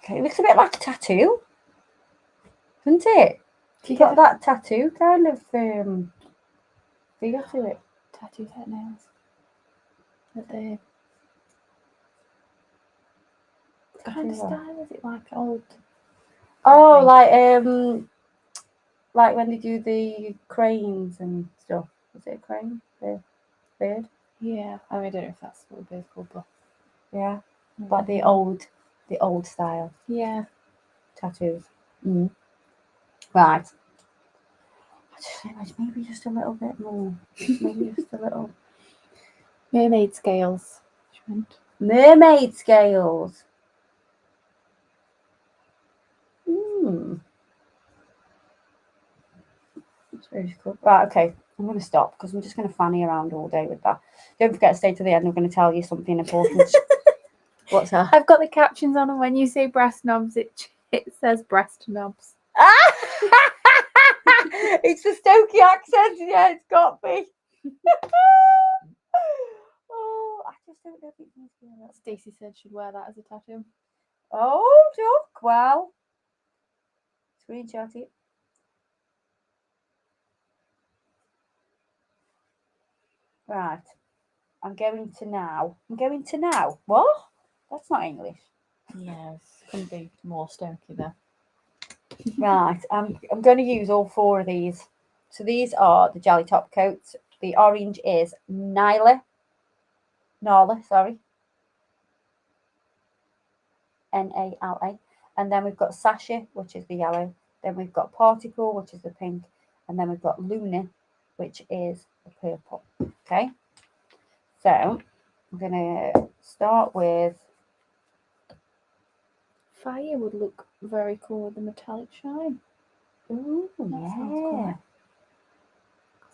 Okay, it looks a bit like a tattoo, doesn't it? You've got that tattoo kind of feel to it. Tattoo set nails. But they what kind of style is it, like old? Oh, like when they do the cranes and stuff. Is it a crane? The bird? Yeah. I mean, I don't know if that's what the bird's called, but Yeah. Like the old style. Yeah. Tattoos. Mm. Right. Maybe just a little bit more. Maybe just a little. Mermaid scales. Mermaid scales. Hmm. That's very cool. Right, okay. I'm going to stop because I'm just going to fanny around all day with that. Don't forget to stay to the end. I'm going to tell you something important. What's that? I've got the captions on, and when you say breast knobs, it says breast knobs. It's the Stokey accent. Yeah, it's got me. Oh, I just don't know if it needs to be that. Stacey said she'd wear that as a tattoo. Oh, Duck. Well, screenshot it. Right. I'm going to now. What? That's not English. Yes, couldn't be more Stokey there. Right. I'm going to use all 4 of these. So these are the jelly top coats. The orange is Nala, sorry. Nala. And then we've got Sasha, which is the yellow. Then we've got Particle, which is the pink. And then we've got Luna, which is the purple. Okay. So I'm going to start with. Fire would look very cool with the metallic shine. Ooh, that yeah.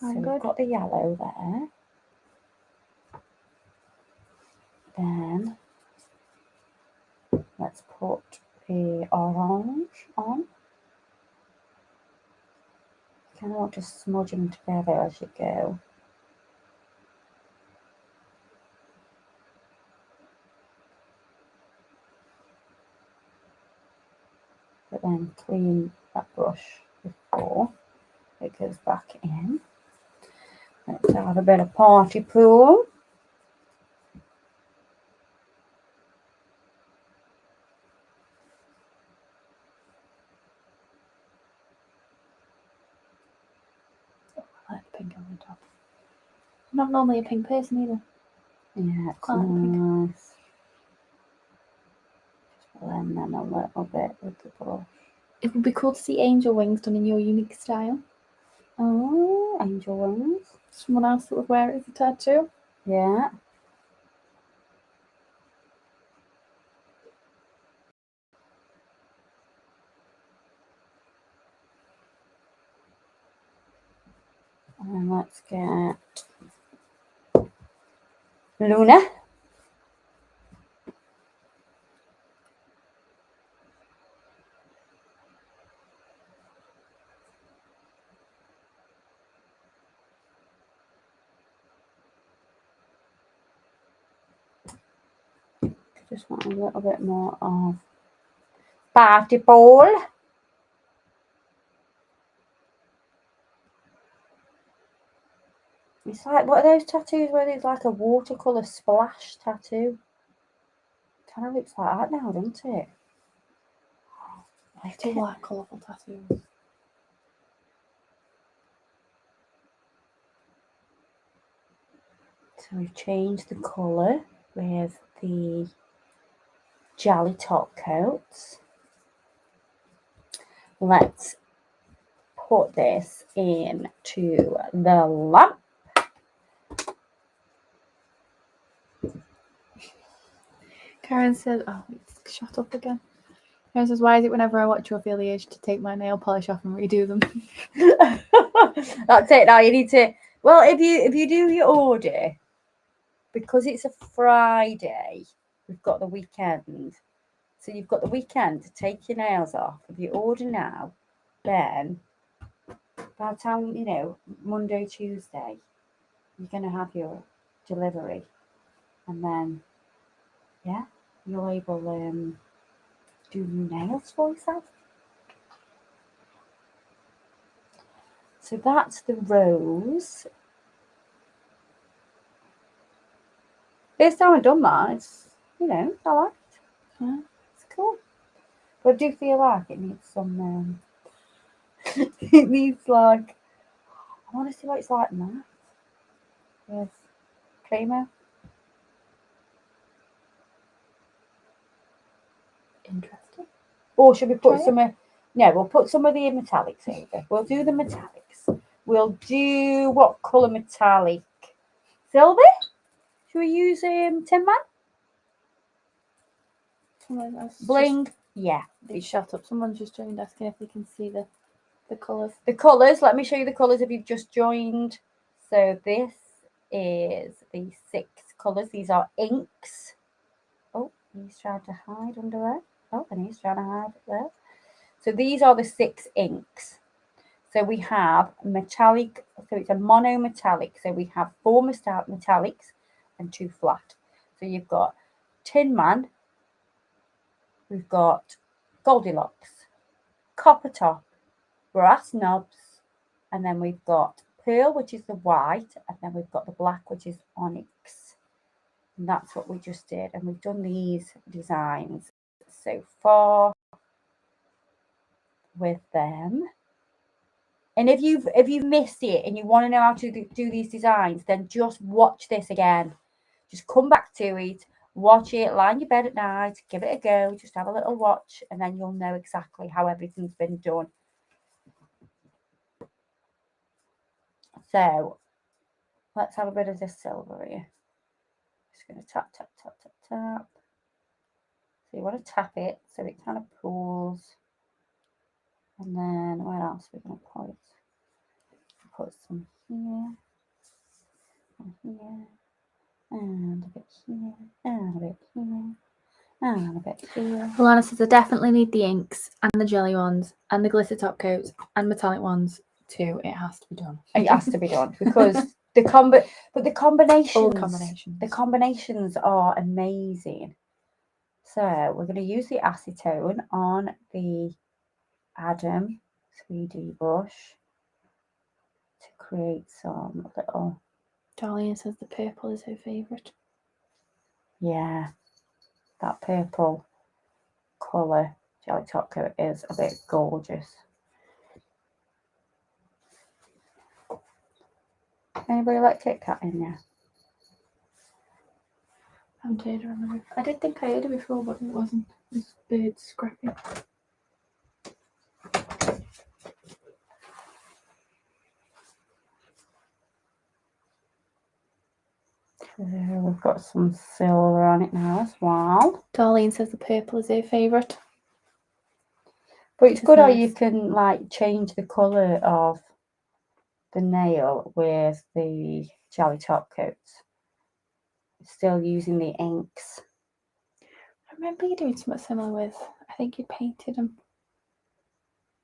Sounds cool. So we've got the yellow there. Then let's put the orange on. Kind of just smudge them together as you go. But then clean that brush before it goes back in. Let's have a bit of party pool. I like the pink on the top. I'm not normally a pink person either. Yeah, it's I like nice. Just blend them a little bit with the brush. It would be cool to see angel wings done in your unique style. Oh, angel wings. Someone else that would wear it as a tattoo. Yeah. And let's get Luna. Just want a little bit more of party ball. It's like, what are those tattoos where there's like a watercolour splash tattoo? Kind of looks like that now, doesn't it? I do like colourful tattoos. So we've changed the colour with the jelly top coats. Let's put this into the lamp. Karen says, oh, it's shut up again. Karen says, why is it whenever I watch you I feel the urge to take my nail polish off and redo them? That's it. Now you need to, well, if you do your order, because it's a Friday, we've got the weekend. So you've got the weekend to take your nails off. If you order now, then by the time, you know, Monday, Tuesday, you're going to have your delivery. And then, yeah, you'll able do your nails for yourself. So that's the rose. First time I've done that, it's, you know, I like it. Yeah, it's cool. But I do feel like it needs some, it needs like, I want to see what it's like now. With creamer. Interesting. Or should we put some of, no, we'll put some of the metallics over. We'll do the metallics. We'll do, what colour metallic? Silver? Should we use Tin Man? Bling? Yeah. Shut up. Someone's just joined asking if they can see the colours. The colours, let me show you the colours if you've just joined. So this is the 6 colours. These are inks. Oh, he's trying to hide under there. Oh, and he's trying to hide there. So these are the 6 inks. So we have metallic, so it's a monometallic. So we have 4 metallics and 2 flat. So you've got Tin Man, we've got Goldilocks, Copper Top, Brass Knobs, and then we've got Pearl, which is the white, and then we've got the black, which is onyx. And that's what we just did. And we've done these designs so far with them. And if you've missed it and you want to know how to do these designs, then just watch this again. Just come back to it, watch it, lie in your bed at night, give it a go, just have a little watch, and then you'll know exactly how everything's been done. So let's have a bit of this silver here. Just going to tap, tap, tap, tap, tap. So you want to tap it so it kind of pulls. And then where else are we going to put? Put some here, and here, and a bit here, and a bit here, and a bit here. Alana says, I definitely need the inks and the jelly ones and the glitter top coats and metallic ones too. It has to be done. It has to be done because the combinations. All combinations. The combinations are amazing. So we're going to use the acetone on the Adam 3D brush to create some little. Darlene says the purple is her favourite. Yeah, that purple colour jelly top coat is a bit gorgeous. Anybody like Kit Kat in there? I haven't heard her on the roof. I did think I heard her before, but it wasn't. It was birds scrapping. We've got some silver on it now as well. Darlene says the purple is her favourite. But it's good how you can like change the colour of the nail with the jelly top coats. Still using the inks. I remember you doing something similar with, I think you painted them.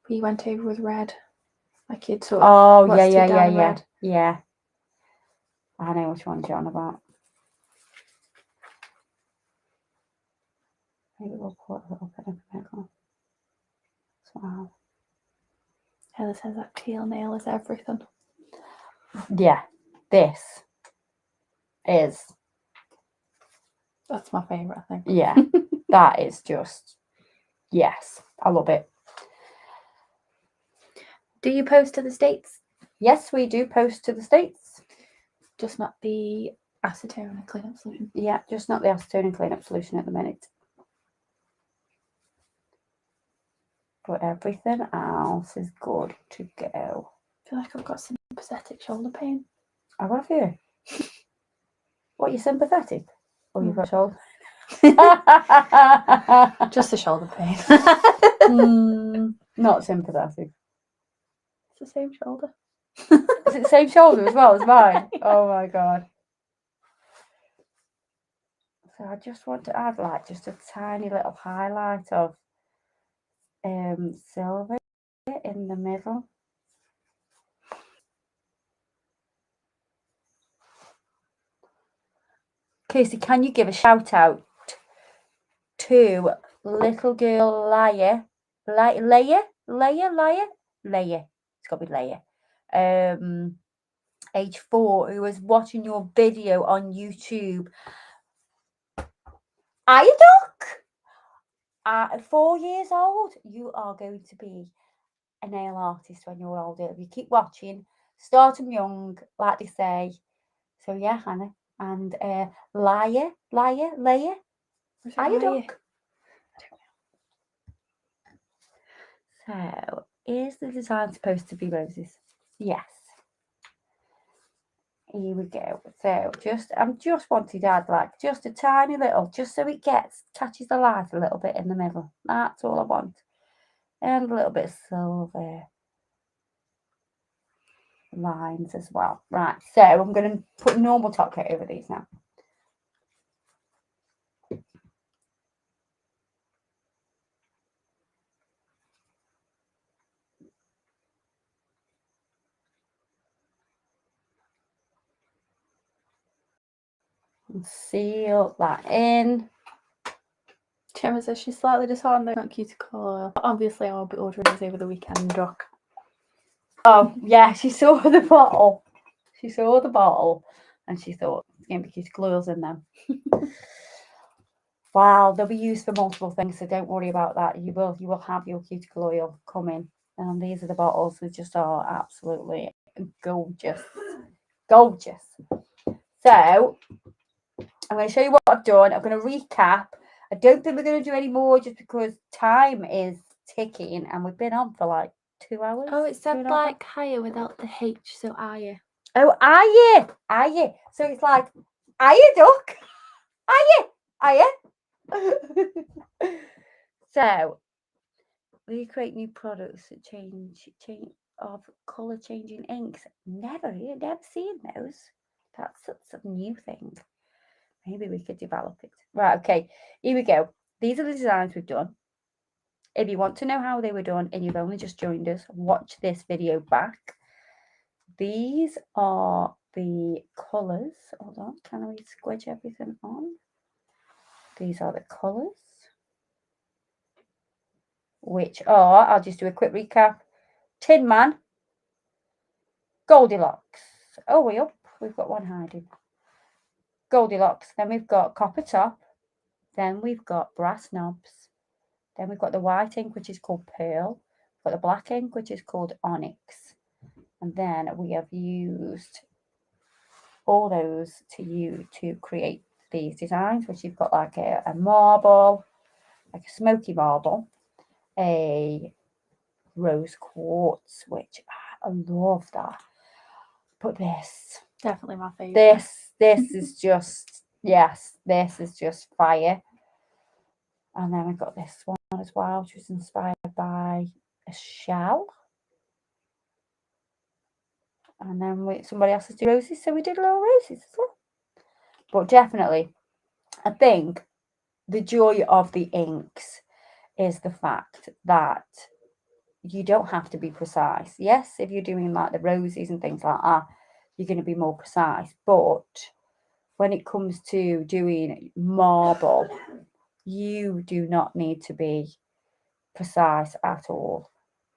You went over with red. Like you'd sort of. Oh, yeah. I know which ones you're on about. Maybe we'll put a little bit in the middle. Wow. Heather says that teal nail is everything. Yeah, this is. That's my favourite, I think. Yeah, that is just, yes, I love it. Do you post to the States? Yes, we do post to the States. Just not the acetone and cleanup solution. Yeah, just not the acetone and cleanup solution at the minute. But everything else is good to go. I feel like I've got sympathetic shoulder pain. Oh, have you? What, you sympathetic? Or you've got shoulder? Just the shoulder pain. Not sympathetic. It's the same shoulder. Is it the same shoulder as well as mine? Oh my god. So I just want to add like just a tiny little highlight of silver in the middle. Casey, can you give a shout out to little girl Leia? Leia? It's got to be Leia. Age 4, who was watching your video on YouTube. Are you duck? At 4 years old, you are going to be a nail artist when you're older. If you keep watching, start them young, like they say. So yeah, Hannah. And Leia. Are you duck? So is the design supposed to be roses? Yes. Here we go. So I'm just wanting to add like just a tiny little, just so it catches the light a little bit in the middle. That's all I want. And a little bit of silver lines as well. Right, so I'm going to put normal top coat over these now. And seal that in. Gemma says she's slightly disheartened, not cuticle oil. Obviously, I'll be ordering this over the weekend, Doc. Oh, yeah, she saw the bottle. She saw the bottle and she thought it's going to be cuticle oils in them. Wow, they'll be used for multiple things, so don't worry about that. You will have your cuticle oil coming. And these are the bottles. They just are absolutely gorgeous. Gorgeous. So I'm going to show you what I've done. I'm going to recap. I don't think we're going to do any more just because time is ticking and we've been on for like 2 hours. Oh, it said like higher without the H, so are you? Oh, are you? So it's like, are you, duck? Are you? So we create new products that change of colour changing inks. Never seen those. That's a new thing. Maybe we could develop it. Right, okay, here we go. These are the designs we've done. If you want to know how they were done and you've only just joined us, watch this video back. These are the colours. Hold on, can we squidge everything on? These are the colours, which are, I'll just do a quick recap. Tin Man, Goldilocks. Oh, we've got one hiding. Goldilocks. Then we've got Copper Top. Then we've got Brass Knobs. Then we've got the white ink, which is called Pearl. We've got the black ink, which is called Onyx. And then we have used all those to create these designs, which you've got like a marble, like a smoky marble, a rose quartz, which I love that. But this, definitely my favourite. This is just, yes, this is just fire. And then we've got this one as well, which was inspired by a shell. And then somebody else has done roses, so we did little roses as well. But definitely, I think the joy of the inks is the fact that you don't have to be precise. Yes, if you're doing like the roses and things like that, you're going to be more precise. But when it comes to doing marble, You do not need to be precise at all.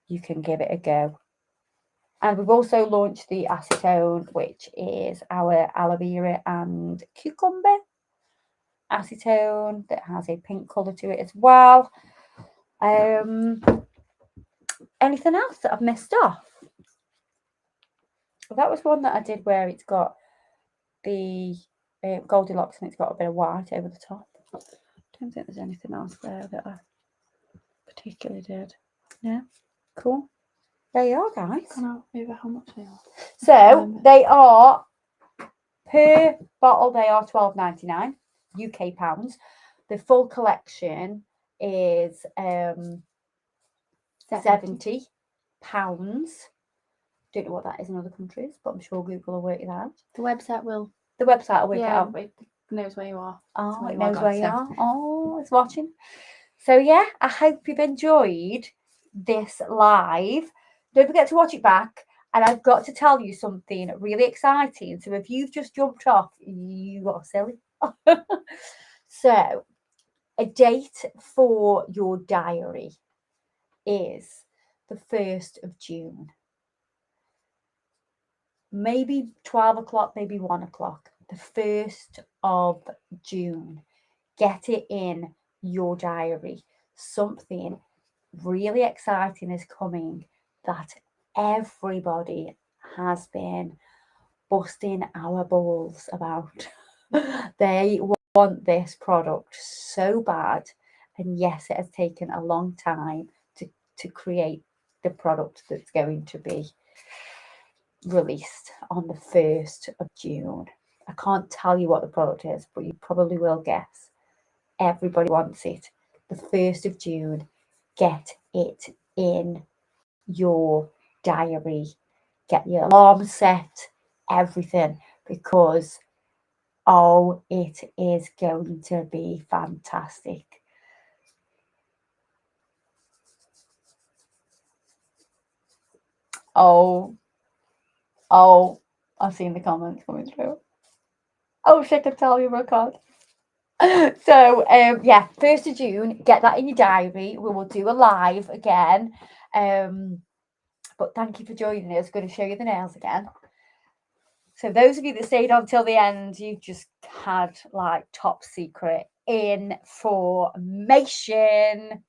You can give it a go. And we've also launched the acetone, which is our aloe vera and cucumber acetone that has a pink colour to it as well. Anything else that I've missed off? Well, that was one that I did where it's got the Goldilocks and it's got a bit of white over the top. I don't think there's anything else there that I particularly did. No? Cool. There you are, guys. I know over how much they are. So they are, per bottle, they are £12.99 UK pounds. The full collection is £70. Don't know what that is in other countries, but I'm sure Google will work it out. The website will. The website will work it out. It knows where you are. Oh, it knows where you are. Oh, it's watching. So yeah, I hope you've enjoyed this live. Don't forget to watch it back. And I've got to tell you something really exciting. So if you've just jumped off, you are silly. So a date for your diary is the 1st of June. Maybe 12 o'clock, maybe 1 o'clock. The 1st of June. Get it in your diary. Something really exciting is coming that everybody has been busting our balls about. They want this product so bad, and yes, it has taken a long time to create the product that's going to be released on the 1st of June. I can't tell you what the product is, but you probably will guess. Everybody wants it. The 1st of June. Get it in your diary. Get your alarm set, everything, because oh, it is going to be fantastic. Oh, I've seen the comments coming through. Oh, shit, I tell you, I can't. So, yeah, 1st of June, get that in your diary. We will do a live again. But thank you for joining us. Going to show you the nails again. So those of you that stayed on till the end, you just had like top secret information.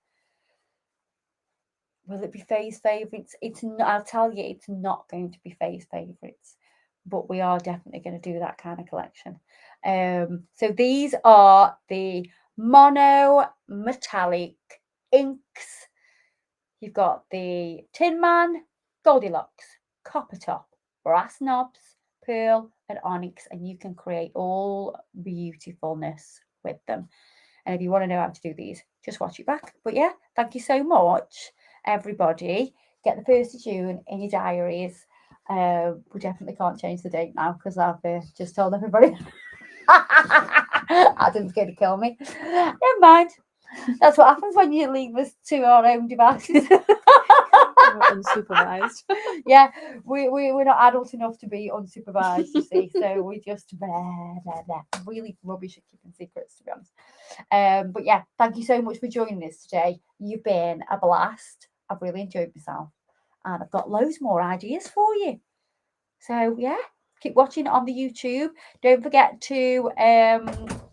Will it be phase favourites? It's not, I'll tell you, it's not going to be phase favourites, but we are definitely going to do that kind of collection. So these are the Monometallic inks. You've got the Tin Man, Goldilocks, Copper Top, Brass Knobs, Pearl and Onyx, and you can create all beautifulness with them. And if you want to know how to do these, just watch it back. But yeah, thank you so much, everybody. Get the 1st of June in your diaries. We definitely can't change the date now because I've just told everybody. Adam's going to kill me. Never mind. That's what happens when you leave us to our own devices. Unsupervised. Yeah, we're not adult enough to be unsupervised, you see. So we just really rubbish at keeping secrets, to be honest. But yeah, thank you so much for joining us today. You've been a blast. I've really enjoyed myself, and I've got loads more ideas for you. So yeah, keep watching on the YouTube. Don't forget to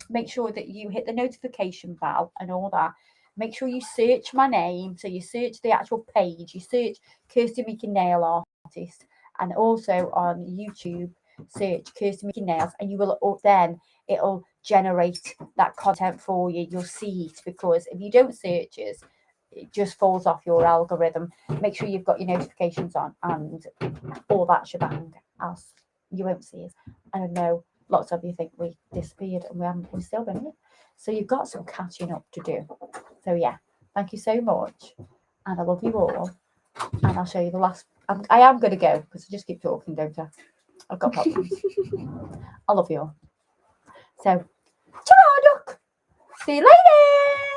make sure that you hit the notification bell and all that. Make sure you search my name. So you search the actual page. You search Kirsty Mickey Nail Artist. And also on YouTube, search Kirsty Mickey Nails. And you will then, it'll generate that content for you. You'll see it, because if you don't search it just falls off your algorithm. Make sure you've got your notifications on and all that shebang, else you won't see us. And I know lots of you think we disappeared, and we've still been here. So you've got some catching up to do. So yeah, thank you so much, and I love you all. And I'll show you the last. I am going to go because I just keep talking, don't I? I've got problems. I love you all. So, ta-ra, duck. See you later.